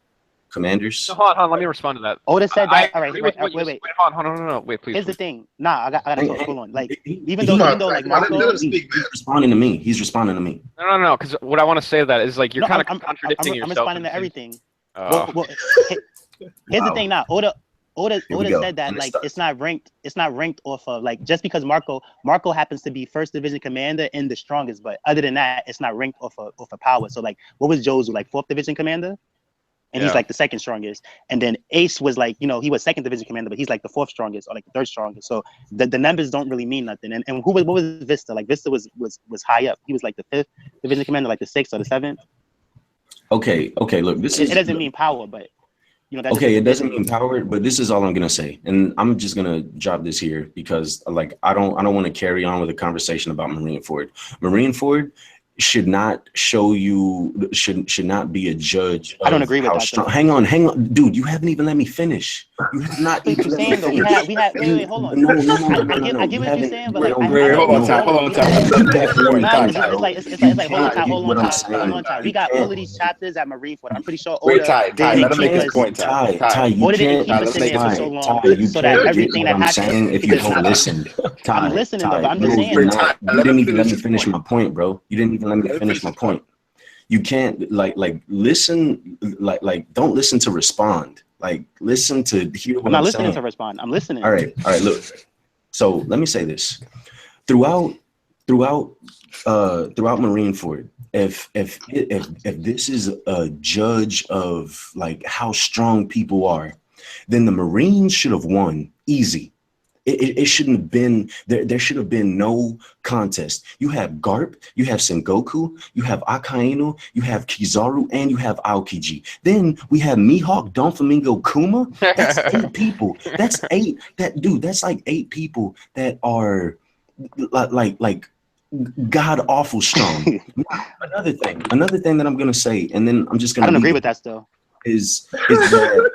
commanders? No, hold on, let me respond to that. Oda said that. All right, wait. Hold on, no, wait, please. Here's the thing. Nah, I gotta talk. Hold on. Like, even though like Marco, he's responding to me. He's responding to me. No, because what I want to say to that is like you're kind of contradicting yourself. I'm responding to everything. Here's the thing. Now, Oda said that like it's not ranked off of like just because Marco happens to be first division commander and the strongest, but other than that, it's not ranked off of power. So like, what was Jozu, like fourth division commander? And he's like the second strongest. And then Ace was like, he was second division commander, but he's like the fourth strongest or like the third strongest. So the numbers don't really mean nothing. And what was Vista? Like Vista was high up. He was like the fifth division commander, like the sixth or the seventh. Okay. Look, it doesn't mean power, but it doesn't mean power, but this is all I'm gonna say, and I'm just gonna drop this here because like I don't want to carry on with a conversation about Marineford. Marineford should not show you should not be a judge. I don't agree with that. Hang on, dude. You haven't even let me finish. You have not even let me finish. Wait, hold on. No. I get what you're saying, but like, hold on, time. Hold on, time. We got all of these chapters at Marineford. I'm pretty sure. Wait, Ty, let him make his point. Ty, you can't keep us in there for so long, so that everything that happens. If you don't listen, I'm listening, but I'm just saying. You didn't even let me finish my point, bro. You didn't even let me finish my point. You can't like listen, like don't listen to respond. Like listen to hear what I'm not listening saying. to respond. I'm listening. All right. Look. So let me say this: throughout Marineford, if this is a judge of like how strong people are, then the Marines should have won easy. It shouldn't have been there should have been no contest. You have Garp, you have Sengoku, you have Akainu, you have Kizaru, and you have Aokiji. Then we have Mihawk, Doflamingo, Kuma. That's 8 people. That's 8. That's like 8 people that are like god awful strong. Another thing that I'm gonna say, and then I'm just gonna. I don't agree with that still. Is that.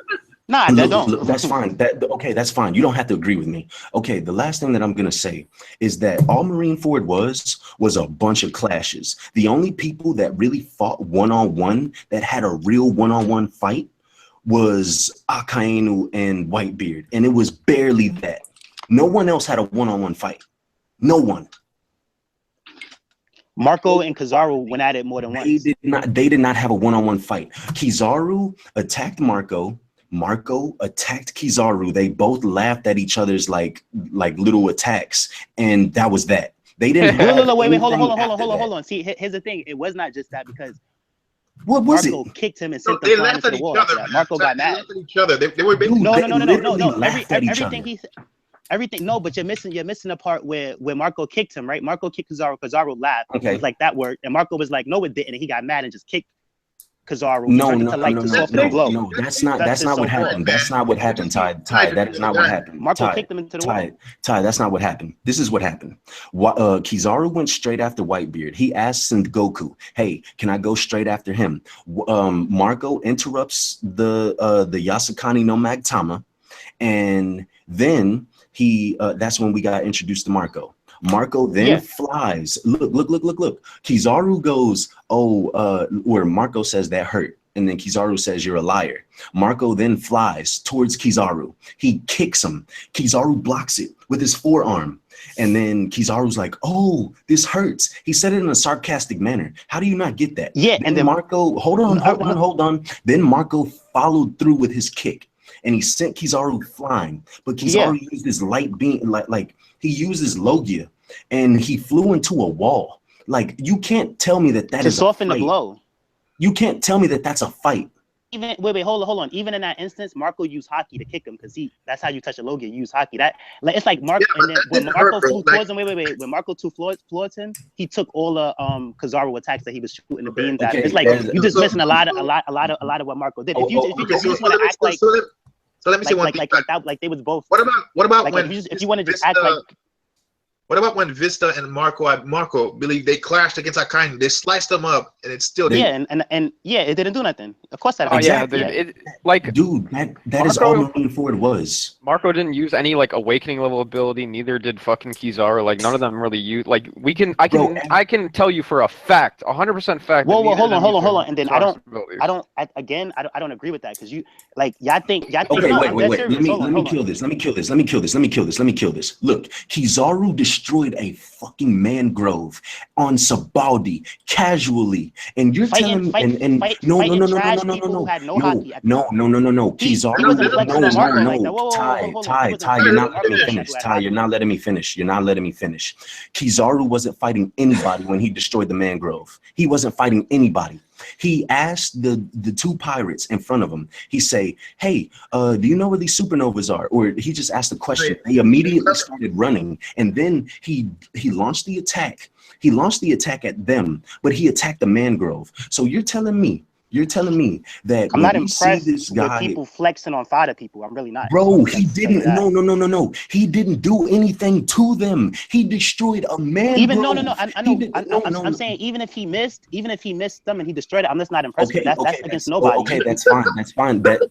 Nah, look, that's fine. That's fine. You don't have to agree with me. Okay, the last thing that I'm gonna say is that all Marineford was a bunch of clashes. The only people that really fought one-on-one, that had a real one-on-one fight, was Akainu and Whitebeard, and it was barely that. No one else had a one-on-one fight. No one. Marco and Kizaru went at it more than once. They did not have a one-on-one fight. Kizaru attacked Marco. Marco attacked Kizaru. They both laughed at each other's like little attacks, and that was that. They didn't. Wait, hold on. See, here's the thing. It was not just that because what was Marco kicked him and sent them flying into the wall. Marco got mad. They laughed at each other. They were basically Everything he said. Everything, no, but you're missing the part where Marco kicked him, right? Marco kicked Kizaru. Kizaru laughed. Okay. It was like that word, and Marco was like, "No, it didn't." And he got mad and just kicked Kizaru. No, that's not what happened. That's not what happened, Ty. That is not what happened. Marco kicked him into the wall. Ty, that's not what happened. This is what happened. Kizaru went straight after Whitebeard. He asked Sengoku, "Hey, can I go straight after him?" Marco interrupts the Yasukani no Magtama, and then that's when we got introduced to Marco. Marco then flies. Look. Kizaru goes, where Marco says that hurt. And then Kizaru says, "You're a liar." Marco then flies towards Kizaru. He kicks him. Kizaru blocks it with his forearm. And then Kizaru's like, "Oh, this hurts." He said it in a sarcastic manner. How do you not get that? Yeah. And then Marco, hold on. Then Marco followed through with his kick. And he sent Kizaru flying. But Kizaru used his light beam, like he used his Logia, and he flew into a wall. Like, you can't tell me that is to soften the blow. You can't tell me that that's a fight. Even wait, hold on. Even in that instance, Marco used Haki to kick him because that's how you touch a Logia. You use Haki. That like it's like Marco. And then when Marco flew towards him, wait. When Marco towards him, he took all the Kizaru attacks that he was shooting the beams at him. It's like you just missing a lot of what Marco did. If you just want to act like so let me say one thing. Like they was both. What about like when if you want to just act like. What about when Vista and Marco believe they clashed against Akainu? They sliced them up, and it's still and it didn't do nothing. Of course that. Exactly. Dude, that is all Marineford was. Marco didn't use any like awakening level ability. Neither did fucking Kizaru. Like none of them really used. Like I can tell you for a fact, 100% fact. Whoa, hold on. And then I don't agree with that because you like y'all think. Okay, wait. Let me kill this. Look, Kizaru destroyed a fucking mangrove on Sabaldi casually, and you're telling me no. Ty, you're not letting me finish. You're not letting me finish. Kizaru wasn't fighting anybody when he destroyed the mangrove. He wasn't fighting anybody. He asked the two pirates in front of him. He say, "Hey, do you know where these supernovas are?" Or he just asked a question. They immediately started running, and then he launched the attack. He launched the attack at them, but he attacked the mangrove. So you're telling me that I'm not impressed with people flexing on fire people. I'm really not. Bro, he didn't. No. He didn't do anything to them. He destroyed a mangrove. Even no. I know. I'm saying even if he missed them and he destroyed it, I'm just not impressed. That's against nobody. Okay, that's fine. That's fine. That's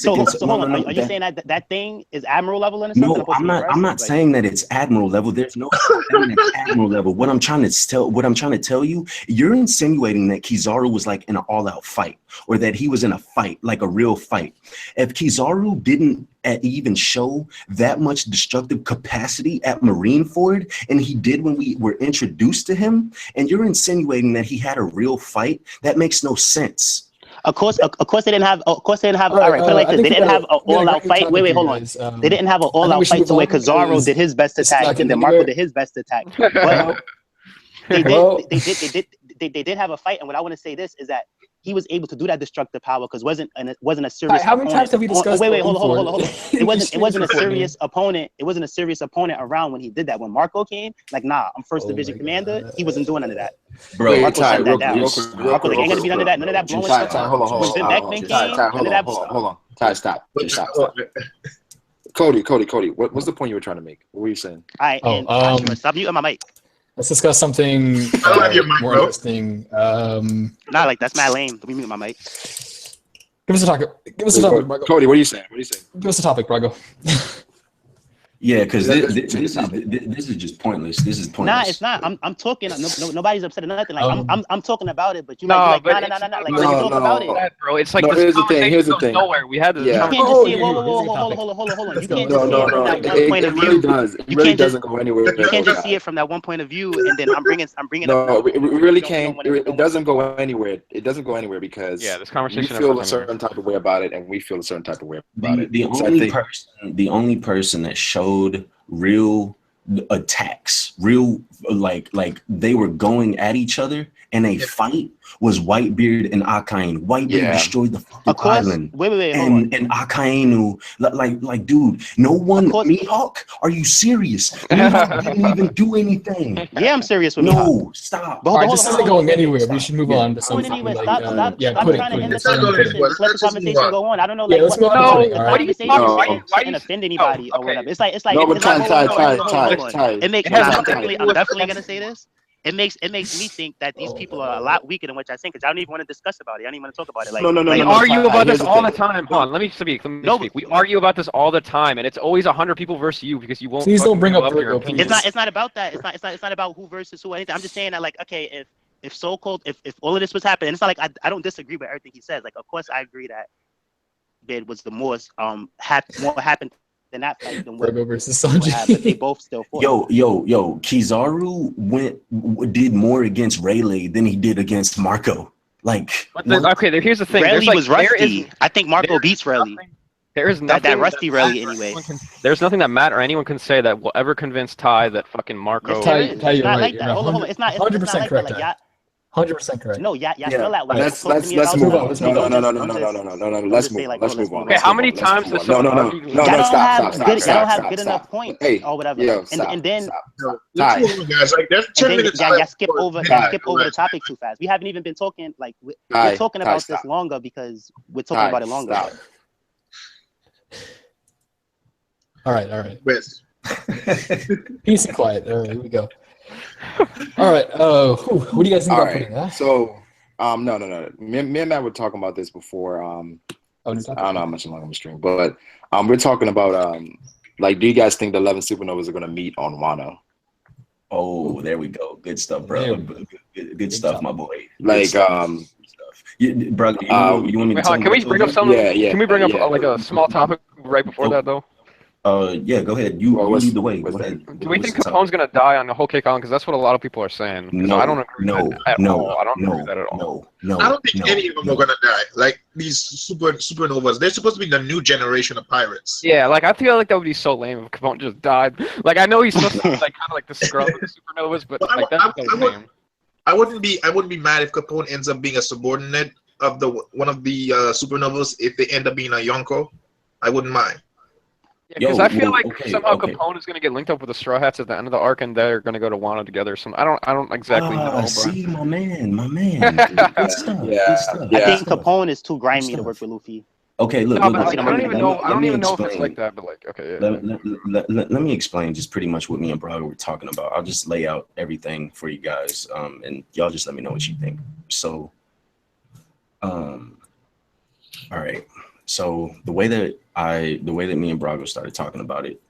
against. So hold on. Are you saying that thing is admiral level in a sense? No, I'm not saying that it's admiral level. There's no saying it's admiral level. What I'm trying to tell you, you're insinuating that Kizaru was like in an all-out fight, or that he was in a fight, like a real fight. If Kizaru didn't even show that much destructive capacity at Marineford, and he did when we were introduced to him, and you're insinuating that he had a real fight, that makes no sense. Of course they didn't have. All right, put it like this: they didn't have an all-out fight. Wait, hold on. They didn't have an all-out fight to where Kizaru did his best attack and then Marco did his best attack. But they did have a fight, and what I want to say this is that he was able to do that destructive power because it wasn't a serious. How many times have we discussed? Wait, hold on. It wasn't a serious opponent. It wasn't a serious opponent around when he did that. When Marco came, like, nah, I'm first division commander. He wasn't doing none of that. Bro, Marco shut that down. Marco ain't gonna be none of that. None of that blowing stuff. Hold on. Ty, stop. Cody, what's the point you were trying to make? What were you saying? All right, stop muting my mic. Let's discuss something more interesting. Nah, like that's mad lame. Let me mute my mic. Give us a topic. Brago. Cody, what are you saying? Give us a topic, Brago. Yeah, because this is just pointless. This is pointless. Nah, it's not. I'm talking. Nobody's upset or nothing. Like I'm talking about it, but you might be like, nah. Like when you talk about it, bro. It's like here's the thing. Nowhere. We had this. You can't just see it. Hold on. You can't just see it from that one point of view. It really doesn't go anywhere. You can't just see it from that one point of view, and then I'm bringing. No, it really can't. It doesn't go anywhere. It doesn't go anywhere because this conversation. You feel a certain type of way about it, and we feel a certain type of way about it. The only person that showed real attacks, real like they were going at each other in a fight was Whitebeard and Akainu. Whitebeard destroyed the fucking island. Wait, and Akainu, like dude, no one. Mihawk, are you serious? Mihawk didn't even do anything. Yeah, I'm serious with Mihawk. No, stop. All right, this isn't going anywhere. We should move on to something. Stop trying to end the conversation. Let the conversation go on. I don't know. Like, let's move on. What do you say? Why didn't offend anybody or whatever? It's like. No, but Ty. It makes. I'm definitely gonna say this. It makes me think that these people are a lot weaker than what I think, because I don't even want to discuss about it. I don't even want to talk about it. Like, no. We argue about this all the time. Hold on, let me speak. We argue about this all the time, and it's always 100 people versus you because you won't. Please don't bring up your opinion. It's not about that. It's not about who versus who or anything. I'm just saying that, like, okay, if so-called if all of this was happening, it's not like I don't disagree with everything he says. Like, of course I agree that Bid was the most more happened than that fight than what versus Sanji. But they both still fought. Yo, Kizaru did more against Rayleigh than he did against Marco. Like, okay, here's the thing. Rayleigh was rusty. I think Marco beats Rayleigh. There is nothing that rusty Rayleigh anyway. There's nothing that Matt or anyone can say that will ever convince Ty that fucking Marco. Ty, you're not right. like that. Hold on. It's not 100% like correct. that. Like, 100% correct. No, yeah, still at work. Let's Talk to me let's about move that. on. Let's No, move no, on. no, no, no, no, no, no, no, no. Let's move on. Let's move on. Okay, how many Let's times move does on. No, someone no, no, argue? no, Y'all no. don't have Stop. y'all don't have good enough points Hey, or whatever. yo, Like, stop. and then Let's move on, guys. Like, that's 10 minutes. y'all skip over Right. the topic too fast. We haven't even been talking like we're Ty, talking about this stop. longer because we're talking about it longer. Stop. All right. West. Peace and quiet. All right, here we go. All right. What do you guys think about putting that? So, no. Me and Matt were talking about this before. I Oh, don't know how much longer I'm gonna stream, but we're talking about like, do you guys think the 11 supernovas are gonna meet on Wano? Oh, there we go. Good stuff, bro. Good stuff, my boy. Like, bro, you want me to tell Can we bring up something? Yeah. Can we bring up like a small topic right before that though? Yeah, go ahead. You lead the way. Go ahead. Do we think Capone's gonna die on the whole Cake Island? Because that's what a lot of people are saying. No, I don't agree with that at all. I don't agree with that at all. No. I don't think any of them are gonna die. Like these supernovas, they're supposed to be the new generation of pirates. Yeah, like I feel like that would be so lame if Capone just died. Like I know he's supposed to be like kind of like the scrub of the supernovas, but like that's so lame. I wouldn't be mad if Capone ends up being a subordinate of one of the supernovas if they end up being a Yonko. I wouldn't mind. Yeah, because I feel like somehow Capone is gonna get linked up with the Straw Hats at the end of the arc, and they're gonna go to Wano together. I don't exactly know. See, my man. Good stuff. Yeah. I think Capone is too grimy to work with Luffy. Okay, look. No, but like, I don't even know if it's like that. But like, okay, yeah. Let me explain just pretty much what me and Brago were talking about. I'll just lay out everything for you guys, and y'all just let me know what you think. So, all right. So the way that me and Brago started talking about it,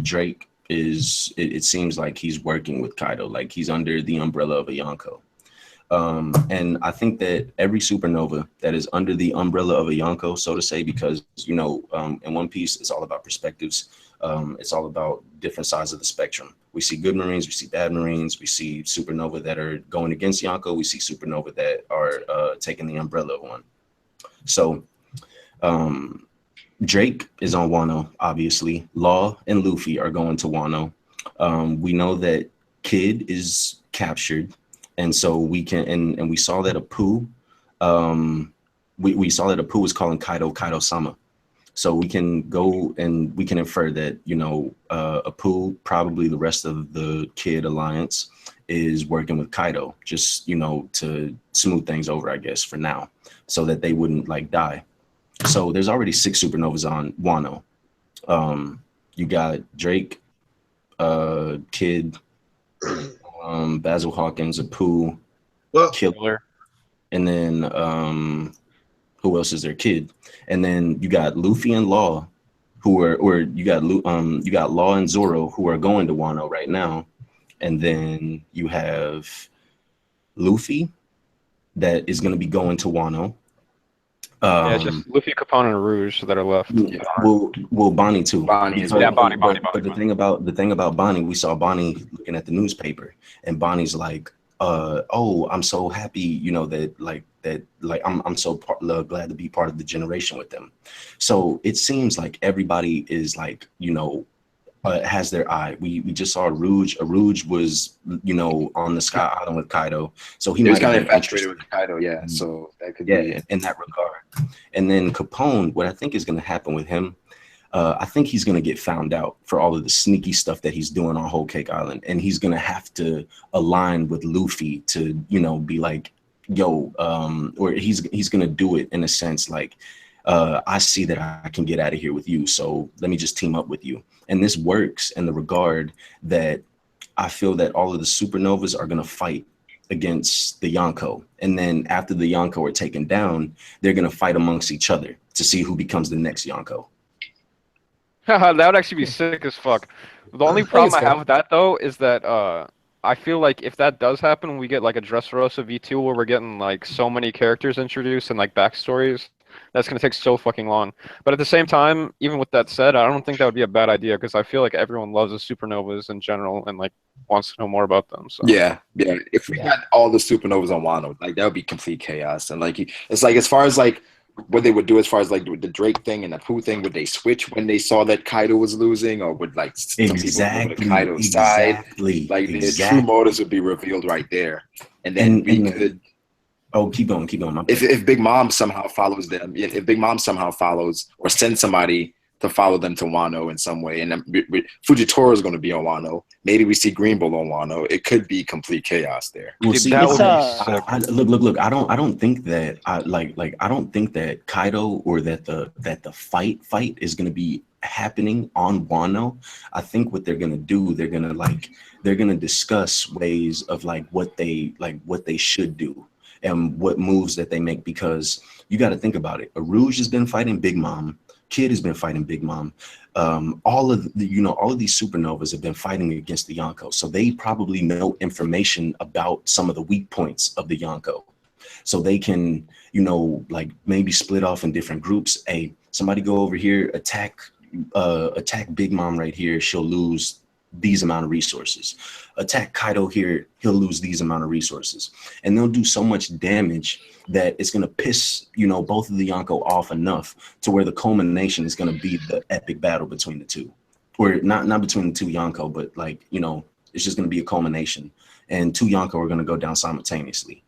Drake it seems like he's working with Kaido, like he's under the umbrella of a Yonko. And I think that every supernova that is under the umbrella of a Yonko, so to say, because, in One Piece, it's all about perspectives. It's all about different sides of the spectrum. We see good Marines, we see bad Marines, we see supernova that are going against Yonko, we see supernova that are taking the umbrella of one. So Drake is on Wano, obviously. Law and Luffy are going to Wano. We know that Kid is captured. And so we can, and we saw that Apu, we saw that Apu was calling Kaido-sama. So we can go and we can infer that, Apu, probably the rest of the Kid Alliance, is working with Kaido, just, to smooth things over, I guess, for now, so that they wouldn't die. So there's already 6 supernovas on Wano. You got Drake, Kid, Basil Hawkins, Apu, Killer, and then who else is there? Kid, and then you got Luffy and Law, you got Law and Zoro who are going to Wano right now, and then you have Luffy that is going to be going to Wano. Just Luffy, Capone, and Rouge that are left. Well, Bonnie too. Bonnie. But the thing about Bonnie, we saw Bonnie looking at the newspaper, and Bonnie's like, "Oh, I'm so happy, I'm so glad to be part of the generation with them." So it seems like everybody is has their eye. We just saw Rouge. Rouge was, on the Sky Island with Kaido. So he might kind of have infatuated with Kaido, yeah. So that could be in that regard. And then Capone, what I think is going to happen with him, I think he's going to get found out for all of the sneaky stuff that he's doing on Whole Cake Island. And he's going to have to align with Luffy to, be like, yo, or he's going to do it in a sense like, I see that I can get out of here with you, so let me just team up with you. And this works in the regard that I feel that all of the supernovas are going to fight against the Yonko. And then after the Yonko are taken down, they're going to fight amongst each other to see who becomes the next Yonko. That would actually be sick as fuck. The only problem I have with that, though, is that I feel like if that does happen, we get like a Dressrosa V2 where we're getting so many characters introduced and backstories. That's going to take so fucking long. But at the same time, even with that said, I don't think that would be a bad idea because I feel like everyone loves the supernovas in general and wants to know more about them. So yeah. If we had all the supernovas on Wano, that would be complete chaos. And it's as far as what they would do as far as like the Drake thing and the Pooh thing. Would they switch when they saw that Kaido was losing, or would like some people go to Kaido's side? Like their true motives would be revealed right there, and then we could. Oh, keep going. If Big Mom somehow follows them, if Big Mom somehow follows or sends somebody to follow them to Wano in some way, and then Fujitora is going to be on Wano. Maybe we see Green Bull on Wano. It could be complete chaos there. Well, see, look. I don't think that I don't think that Kaido or that the fight is going to be happening on Wano. I think what they're going to do, they're going to discuss ways of like what they should do and what moves that they make, because you got to think about it. Arouge has been fighting Big Mom. Kid has been fighting Big Mom. All of these supernovas have been fighting against the Yonko, so they probably know information about some of the weak points of the Yonko, so they can, like maybe split off in different groups. Hey, somebody go over here, attack Big Mom right here. She'll lose these amount of resources. Attack Kaido here, he'll lose these amount of resources, and they'll do so much damage that it's going to piss both of the Yonko off enough to where the culmination is going to be the epic battle between the two, or not between the two Yonko, but like it's just going to be a culmination, and two Yonko are going to go down simultaneously.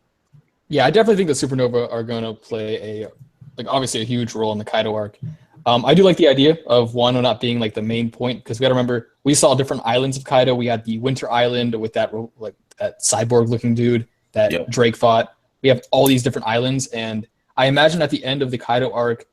Yeah, I definitely think the Supernova are going to play obviously a huge role in the Kaido arc. I do like the idea of Wano not being like the main point, because we got to remember we saw different islands of Kaido. We had the Winter Island with that cyborg looking dude that Drake fought. We have all these different islands, and I imagine at the end of the Kaido arc,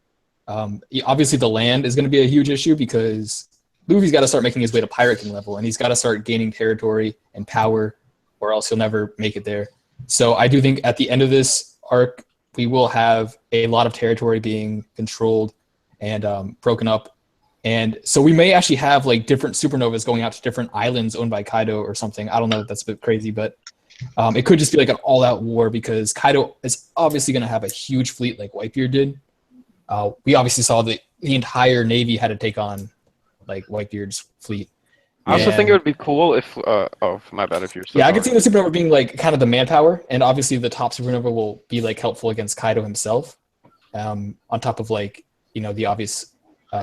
obviously the land is going to be a huge issue, because Luffy's got to start making his way to Pirate King level, and he's got to start gaining territory and power, or else he'll never make it there. So I do think at the end of this arc, we will have a lot of territory being controlled and broken up. And so we may actually have like different supernovas going out to different islands owned by Kaido or something. I don't know if that's a bit crazy, but it could just be like an all-out war, because Kaido is obviously going to have a huge fleet like Whitebeard did. We obviously saw the entire Navy had to take on like Whitebeard's fleet. I also think it would be cool if my bad, if you're still I could see the supernova being like kind of the manpower, and obviously the top supernova will be like helpful against Kaido himself, on top of like the obvious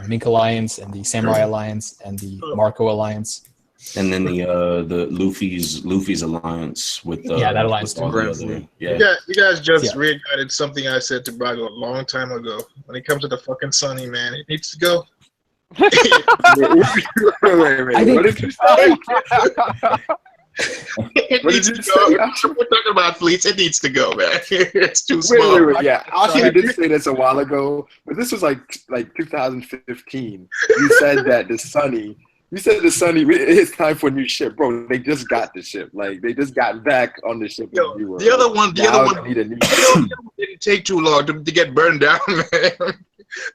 Mink Alliance and the Samurai Alliance and the Marco Alliance. And then the Luffy's alliance with that alliance too. You guys just reignited something I said to Brago a long time ago. When it comes to the fucking Sunny, man, it needs to go. Wait, what did you say? It needs to go. We're talking about fleets. It needs to go, man. It's too small. Wait. Yeah, I did say this a while ago, but this was like 2015. You said that the Sunny. You said the Sunny. It's time for a new ship, bro. They just got the ship. Like they just got back on the ship. The other one didn't take too long to get burned down, man.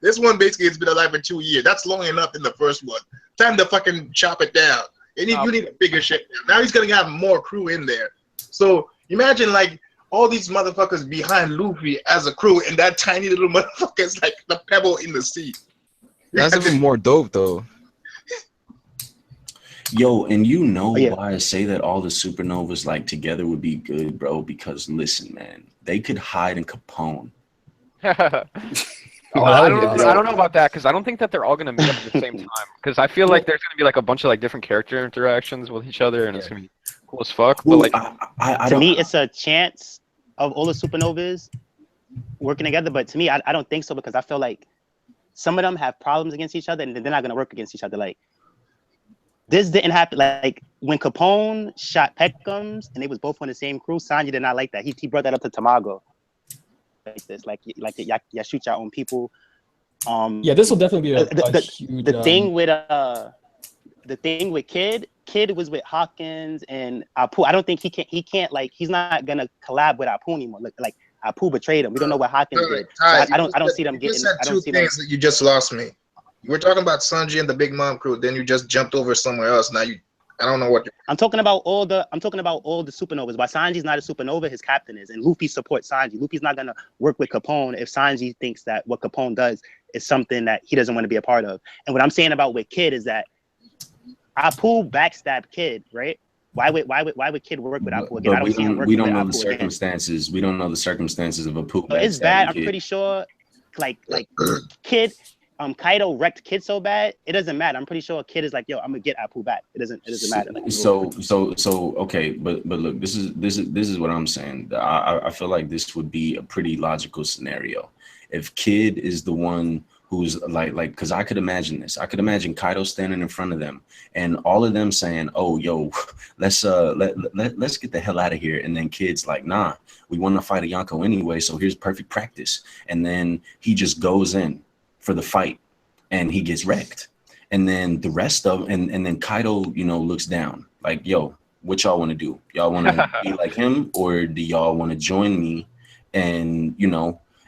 This one basically has been alive for 2 years. That's long enough in the first one. Time to fucking chop it down. You need a bigger ship now. Now he's gonna have more crew in there. So imagine like all these motherfuckers behind Luffy as a crew, and that tiny little motherfucker is like the pebble in the sea. That's even more dope though. Yo, and why I say that all the supernovas like together would be good, bro? Because listen, man, they could hide in Capone. I don't know about that, because I don't think that they're all gonna meet up at the same time. Because I feel like there's gonna be like a bunch of like different character interactions with each other, and it's gonna be cool as fuck. But like, to me, it's a chance of all the supernovas working together. But to me, I don't think so, because I feel like some of them have problems against each other, and they're not gonna work against each other. Like this didn't happen. Like when Capone shot Peckham's, and they was both on the same crew. Sanji did not like that. He brought that up to Tamago. Like this, like y'all shoot your own people. This will definitely be a huge. The thing with Kid was with Hawkins and Apu. I don't think he can't like he's not gonna collab with Apu anymore. Like Apu betrayed him. We don't know what Hawkins did. So I don't see them getting. You said two things that you just lost me. We're talking about Sanji and the Big Mom crew. Then you just jumped over somewhere else. Now I don't know what I'm talking about. All the supernovas. Why Sanji's not a supernova, his captain is, and Luffy supports Sanji. Luffy's not gonna work with Capone if Sanji thinks that what Capone does is something that he doesn't want to be a part of. And what I'm saying about with Kid is that Apu backstabbed Kid, right? Why would Kid work with Apu again? I don't see him working with Apu again. We don't know the circumstances of Apu. So it's bad. I'm pretty sure Kid. Kaido wrecked Kid so bad, it doesn't matter. I'm pretty sure Kid is like, yo, I'm gonna get Apu back. It doesn't matter. So okay, but look, this is what I'm saying. I feel like this would be a pretty logical scenario if Kid is the one who's like because I could imagine this. I could imagine Kaido standing in front of them and all of them saying, "Oh, yo, let's get the hell out of here." And then Kid's like, "Nah, we want to fight a Yonko anyway, so here's perfect practice." And then he just goes in for the fight and he gets wrecked. And then the rest of and then Kaido, looks down like, yo, what y'all want to do? Y'all want to be like him, or do y'all want to join me? And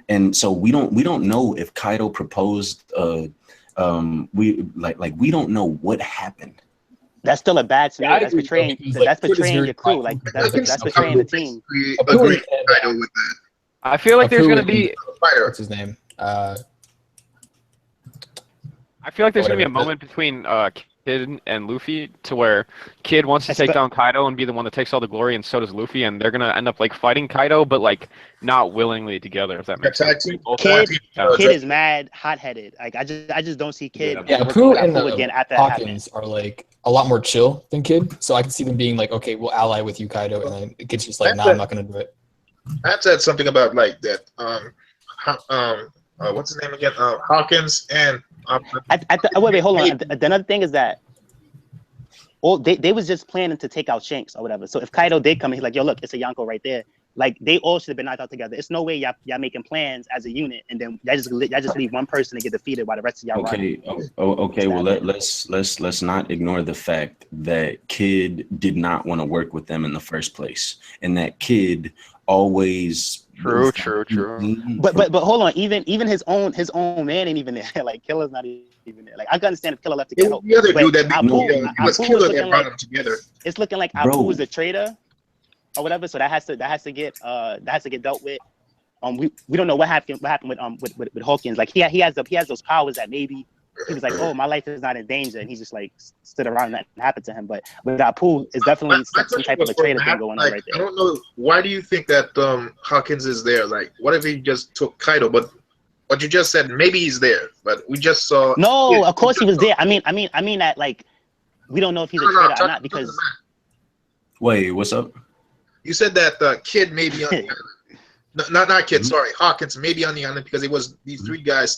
and so we don't know if Kaido proposed we don't know what happened. That's still a bad scenario. That's betraying your crew. Like that's betraying the team. Agree Kaido with that. I feel like there's gonna be what's his name? I feel like there's going to be a moment between Kid and Luffy to where Kid wants to take down Kaido and be the one that takes all the glory, and so does Luffy, and they're going to end up fighting Kaido, but not willingly together, if that makes sense. Kid is mad hot-headed. Like I just don't see Kid. Yeah, Apu and Hawkins are a lot more chill than Kid, so I can see them being like, okay, we'll ally with you, Kaido, and then Kid's just like, nah, I'm not going to do it. I said something about that. What's his name again? Hawkins and. Wait, hold on. Another thing is that they was just planning to take out Shanks or whatever. So if Kaido did come, he's like, yo, look, it's a Yonko right there. Like they all should have been knocked out together. It's no way y'all making plans as a unit and then y'all just leave one person to get defeated while the rest of y'all run. Okay. Well, let's not ignore the fact that Kid did not want to work with them in the first place, and that Kid always. True. But hold on, even his own man ain't even there. Like Killer's not even there. Like I can understand if Killer left to get help. The other dude that was Killer that brought them together. It's looking like Apu is a traitor or whatever. So that has to get dealt with. We don't know what happened with Hawkins. Like he has those powers that maybe he was like, oh, my life is not in danger, and he just stood around and that happened to him. But with Apu, it's definitely some type of a traitor thing going on right there. I don't know. Why do you think that Hawkins is there? Like, what if he just took Kaido? But what you just said, maybe he's there, but we just saw. No, of course he was there. I mean that we don't know if he's a traitor or not because. Wait, what's up? You said that Kid may be on the island. Not Kid. Sorry, Hawkins may be on the island because it was these three guys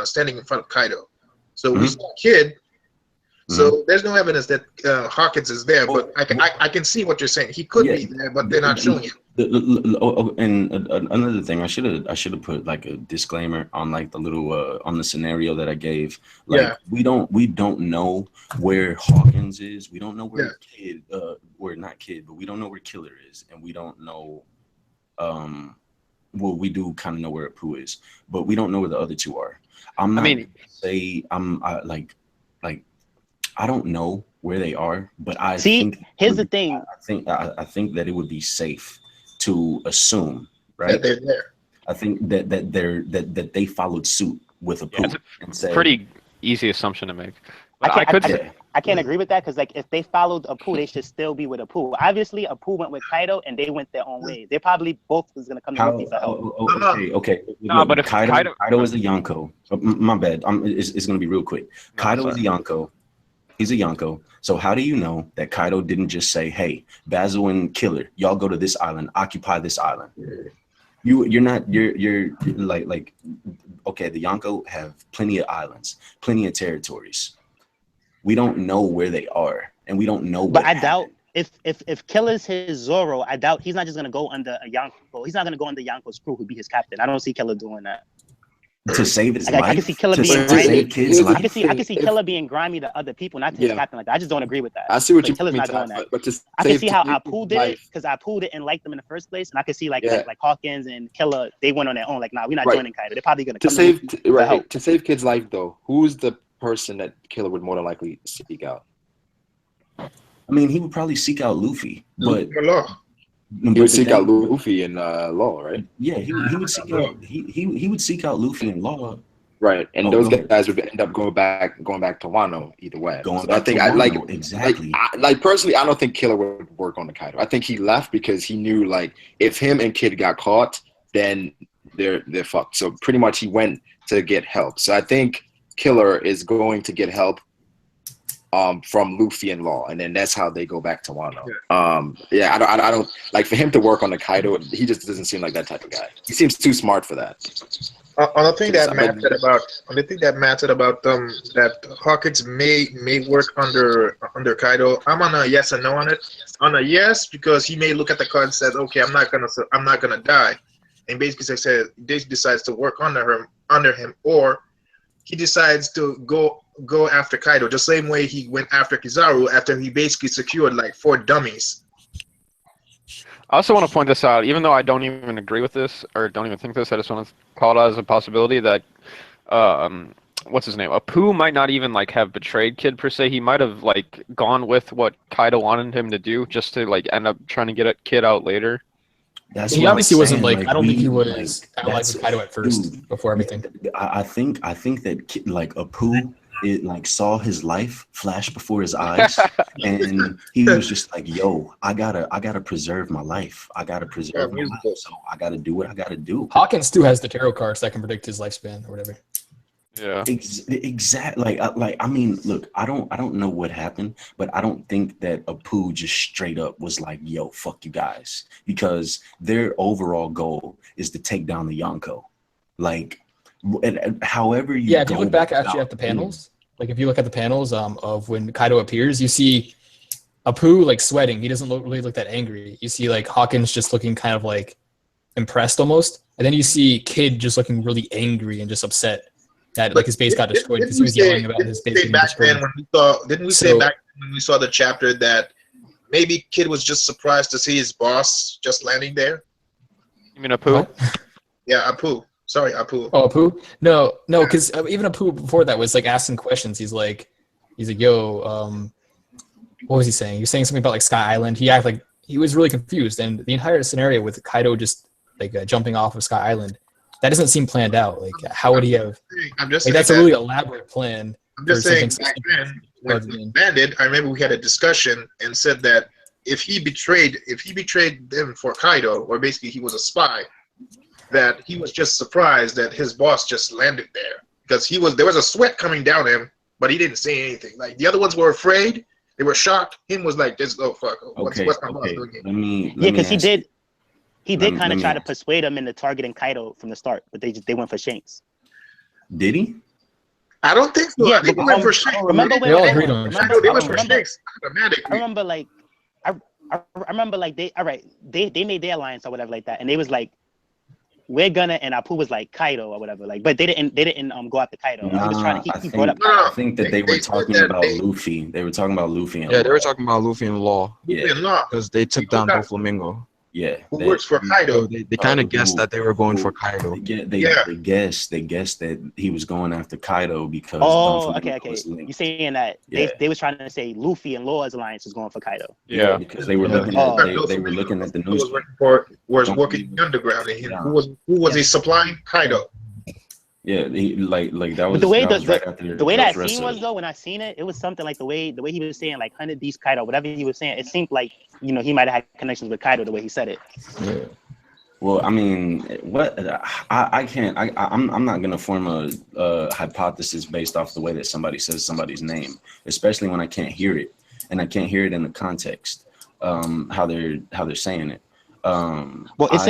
standing in front of Kaido. So we saw Kid. So there's no evidence that Hawkins is there, but I can see what you're saying. He could be there, but they're not showing him. And another thing, I should have put a disclaimer on the little on the scenario that I gave. We don't know where Hawkins is. We don't know where Kid, not Kid, but we don't know where Killer is, and we don't know. Well, we do kind of know where Apu is, but we don't know where the other two are. I don't know where they are, but here's the thing. I think that it would be safe to assume, right? That they're there. I think that they followed suit with Apu. It's a pretty easy assumption to make. I can't agree with that because if they followed Apu, they should still be with Apu. Obviously, Apu went with Kaido and they went their own way. They probably both was gonna come to Luffy for help. Okay. No, but if Kaido is a Yonko. My bad. It's gonna be real quick. Kaido is a Yonko. He's a Yonko. So how do you know that Kaido didn't just say, "Hey, Basil and Killer, y'all go to this island, occupy this island"? You're like okay, the Yonko have plenty of islands, plenty of territories. We don't know where they are, and we don't know. But I doubt if Killer's his Zoro, I doubt he's not just gonna go under a Yonko. He's not gonna go under Yonko's crew, who'd be his captain. I don't see Killer doing that. To save his life. I can see Killer being grimy. I can see Killer being grimy to other people, not to his captain like that. I just don't agree with that. I see what you Killer's mean. Not doing that. But I can see how Apu did it because Apu didn't like them in the first place, and I can see like Hawkins and Killer, they went on their own. Like, nah, we're not joining Kaido. They're probably gonna come to save Kid's life though. Who's the person that Killer would more than likely seek out? I mean, he would probably seek out Luffy, but he would seek out Luffy and Law, right? Yeah, he would seek out he would seek out Luffy and Law. Right, and those guys would end up going back to Wano either way. Exactly. Personally, I don't think Killer would work on the Kaido. I think he left because he knew if him and Kid got caught, then they're fucked. So pretty much he went to get help. So I think Killer is going to get help from Luffy and Law, and then that's how they go back to Wano. Yeah, I don't like for him to work on the Kaido. He just doesn't seem like that type of guy. He seems too smart for that. On the thing that Matt said about that Hawkins may work under Kaido, I'm on a yes and no on it. On a yes, because he may look at the card and says, okay, I'm not gonna die, and basically decides to work under him, or he decides to go after Kaido the same way he went after Kizaru after he basically secured like 4 dummies. I also want to point this out, even though I don't even agree with this or don't even think this, I just want to call it out as a possibility that what's his name? Apu might not even like have betrayed Kid per se. He might have like gone with what Kaido wanted him to do just to like end up trying to get a Kid out later. He obviously wasn't like I don't think he was allies with Kaido at first before everything. I think that like Apu like saw his life flash before his eyes, and he was just like, "Yo, I gotta preserve my life. I gotta preserve my life. So I gotta do what I gotta do." Hawkins too has the tarot cards that can predict his lifespan or whatever. Yeah, exactly. Like I mean, look, I don't know what happened, but I don't think that Apu just straight up was like, "Yo, fuck you guys," because their overall goal is to take down the Yonko. Like, however you if you look back actually at the panels, like if you look at the panels of when Kaido appears, you see Apu like sweating. He doesn't really look that angry. You see like Hawkins just looking kind of like impressed almost, and then you see Kid just looking really angry and just upset that like his base got destroyed because he was yelling about his base being destroyed. Didn't we say back when we saw the chapter that maybe Kid was just surprised to see his boss just landing there? You mean Apu? Yeah, Apu. Sorry, Apu. Oh, Apu? No, because even Apu before that was like asking questions. He's like, yo, what was he saying? He was saying something about like Sky Island. He acted like he was really confused, and the entire scenario with Kaido just like jumping off of Sky Island, that doesn't seem planned out. Like, how would he have? I'm just like, that's a really elaborate plan. I'm just saying back then, when Bandit, I remember we had a discussion and said that if he betrayed them for Kaido, or basically he was a spy, that he was just surprised that his boss just landed there because there was a sweat coming down him, but he didn't say anything. Like the other ones were afraid, they were shocked. Him was like, "Just oh fuck, what's my boss doing here?" Because he did kind of try to persuade him into targeting Kaido from the start, but they went for Shanks. Did he? I don't think so. Yeah, they went for Shanks. Remember when they all agreed on Shanks. They went for Shanks automatically. I remember like they made their alliance or whatever like that, and they was like, we're gonna, and Apu was like Kaido or whatever, like, but they didn't go after Kaido. Nah, he was trying to he brought up. I think that they were talking about Luffy. They were talking about Luffy. And yeah, they were talking about Luffy and Law. Yeah, because they took down Doflamingo. Yeah, who works for Kaido? They kind of guessed that they were going for Kaido. They guessed that he was going after Kaido because. Okay. You saying that they was trying to say Luffy and Law's alliance was going for Kaido? Yeah, because they were looking at they were looking at the news. Was working underground, and who was he supplying? Kaido. Yeah, that was. But the way the way that scene was though, when I seen it, it was something like the way he was saying like 100 D's Kaido, whatever he was saying. It seemed like he might have had connections with Kaido the way he said it. Yeah. Well, I mean, I can't. I'm not gonna form a hypothesis based off the way that somebody says somebody's name, especially when I can't hear it, and I can't hear it in the context how they're saying it. Well, it's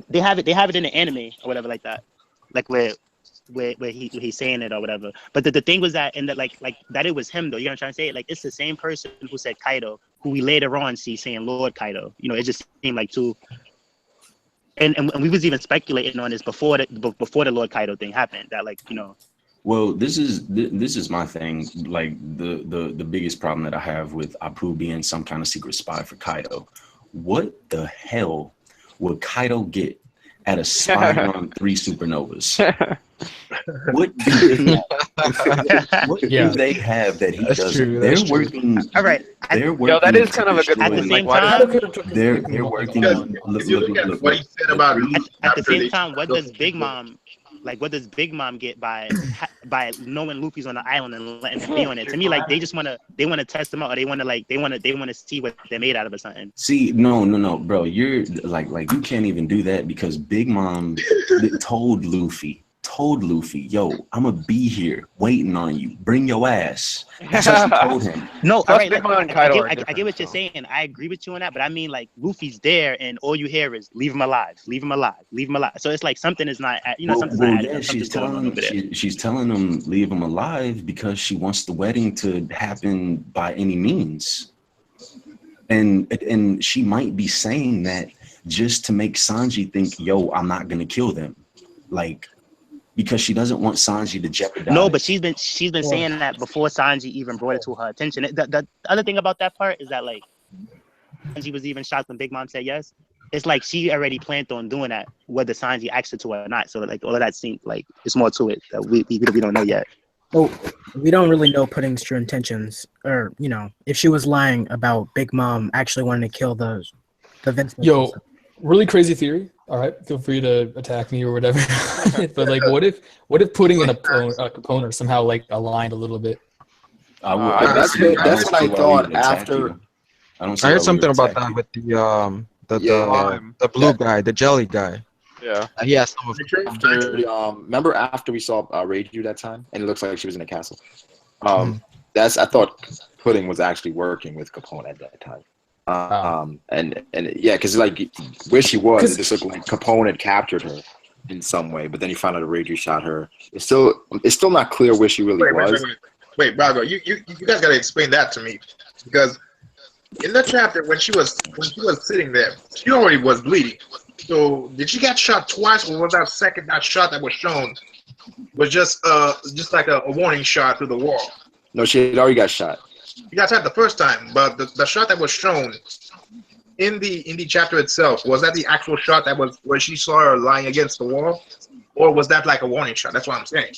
they have it in the anime or whatever like that. Like where he's saying it or whatever. But the thing was that like that it was him though. You know what I'm trying to say? Like it's the same person who said Kaido, who we later on see saying Lord Kaido. It just seemed like two. And we was even speculating on this before the Lord Kaido thing happened. That Well, this is my thing. Like the biggest problem that I have with Apu being some kind of secret spy for Kaido. What the hell would Kaido get at a spy on 3 supernovas? What do they have that he doesn't? They're working. All right. They're working. That is kind of a good at the point. same Like, time, they're working on. If you look at what he said about at the same time, what does Big Mom get by knowing Luffy's on the island and letting him be on it? To me, like they want to test him out, or they want to see what they're made out of or something. See, no, bro, you're like you can't even do that because Big Mom told Luffy told Luffy, yo, I'm gonna be here waiting on you. Bring your ass. That's what she told him. No, all right. Look, I get different, what you're saying. I agree with you on that, but I mean, like, Luffy's there, and all you hear is "Leave him alive, leave him alive, leave him alive." So it's like something is not, something's not adding up. She's telling him leave him alive because she wants the wedding to happen by any means, and she might be saying that just to make Sanji think, yo, I'm not gonna kill them, like, because she doesn't want Sanji to jeopardize. No, but she's been saying that before Sanji even brought it to her attention. The other thing about that part is that, like, Sanji was even shocked when Big Mom said yes. It's like she already planned on doing that, whether Sanji asked her to or not. So, like, all of that seems like it's more to it that we don't know yet. Well, we don't really know Pudding's true intentions, or if she was lying about Big Mom actually wanting to kill the Vince. Yo, really crazy theory. All right, feel free to attack me or whatever. But like, what if Pudding and Capone are somehow like aligned a little bit? That's what I thought after. I heard something about that with the blue guy, the jelly guy. Yeah. He has some of remember after we saw Reiju that time, and it looks like she was in a castle. I thought Pudding was actually working with Capone at that time. And yeah, because like where she was, it just looked like Capone had captured her in some way, but then he found out Reiju shot her. It's still not clear where she really was. Wait, Brago, you guys gotta explain that to me, because in the chapter when she was sitting there, she already was bleeding. So did she get shot twice, or was that shot that was shown was just like a warning shot through the wall? No, she had already got shot. You got shot the first time, but the shot that was shown in the chapter itself, was that the actual shot that was where she saw her lying against the wall, or was that like a warning shot? That's what I'm saying.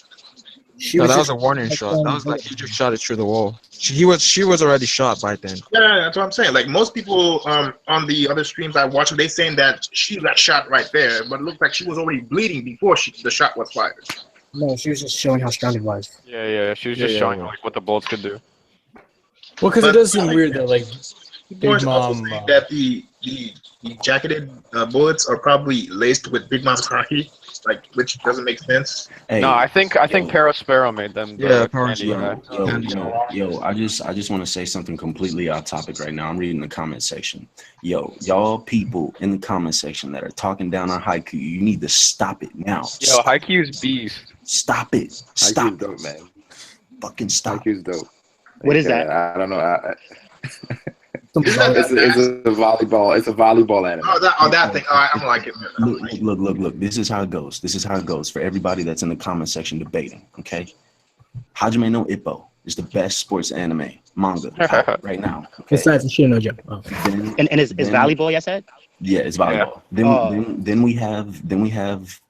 That was a warning shot. That was like he just shot it through the wall. She was already shot by then. Yeah, that's what I'm saying. Like most people on the other streams I watch, they saying that she got shot right there, but it looked like she was already bleeding before the shot was fired. No, she was just showing how strong it was. Yeah. She was just showing like what the bullets could do. Well, because it does seem weird that like Big Mom that the jacketed bullets are probably laced with Big Mom's Haki, like, which doesn't make sense. Hey, no, I think Pero Sparrow made them. Yeah, Yo, I just want to say something completely off topic right now. I'm reading the comment section. Yo, y'all people in the comment section that are talking down on Haiku, you need to stop it now. Yo, Haiku's beast. Stop it. Stop. Haiku's dope, man. Fucking stop. Haiku's dope. What is that? I don't know. It's a volleyball. It's a volleyball anime. That thing. All right, I'm like it. Look. This is how it goes. For everybody that's in the comment section debating, okay? Hajime no Ippo is the best sports anime manga out right now. Okay? Besides the Shinojo. Oh. And is volleyball? You said? Yeah, it's volleyball. Yeah. Then we have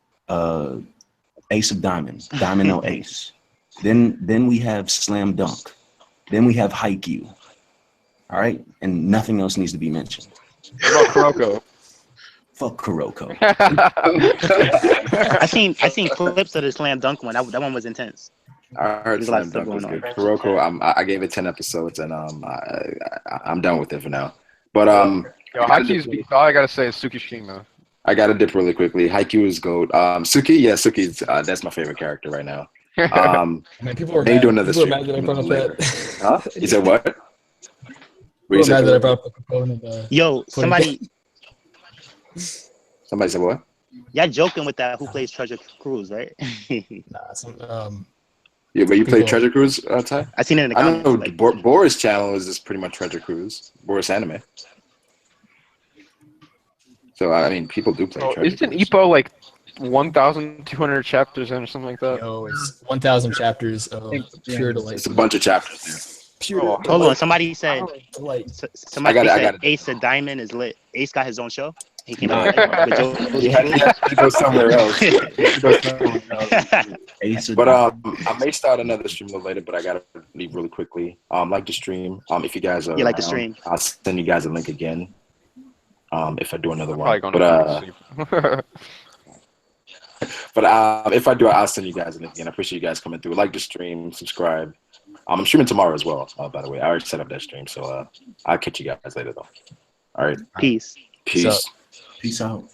Ace of Diamond, Diamond no Ace. Then we have Slam Dunk. Then we have Haikyuu. All right, and nothing else needs to be mentioned. What about Kuroko? Fuck Kuroko. I seen clips of the Slam Dunk one. That one was intense. I heard Slam Dunk was good. Kuroko, I gave it 10 episodes, and I'm done with it for now. But yo, Haki's beast. All I gotta say is Tsukishima. I gotta dip really quickly. Haikyuu is gold. Suki's that's my favorite character right now. Man, people are do another stream. Mad that I brought up that. Huh? You said what? Mad that I brought up the Capone. Yo, somebody said what? Y'all joking with that? Who plays Treasure Cruise, right? Nah, Yeah, but you play Treasure Cruise, Ty? I seen it in the comments. I know Boris' channel is just pretty much Treasure Cruise. Boris Anime. So I mean, people do play Treasure Isn't Cruise. Ippo like 1,200 chapters in or something like that? Yo, it's 1,000 chapters of pure delight. It's a bunch of chapters. Hold on, somebody said. Somebody said Ace of Diamond is lit. Ace got his own show. He came out with He has to go somewhere else. But I may start another stream a little later, but I gotta leave really quickly. Like the stream. If you guys are like the stream, I'll send you guys a link again. If I do another one. But if I do, I'll send you guys a link again. I appreciate you guys coming through. Like the stream, subscribe. I'm streaming tomorrow as well, by the way. I already set up that stream, so I'll catch you guys later, though. All right. Peace. Peace. Peace out.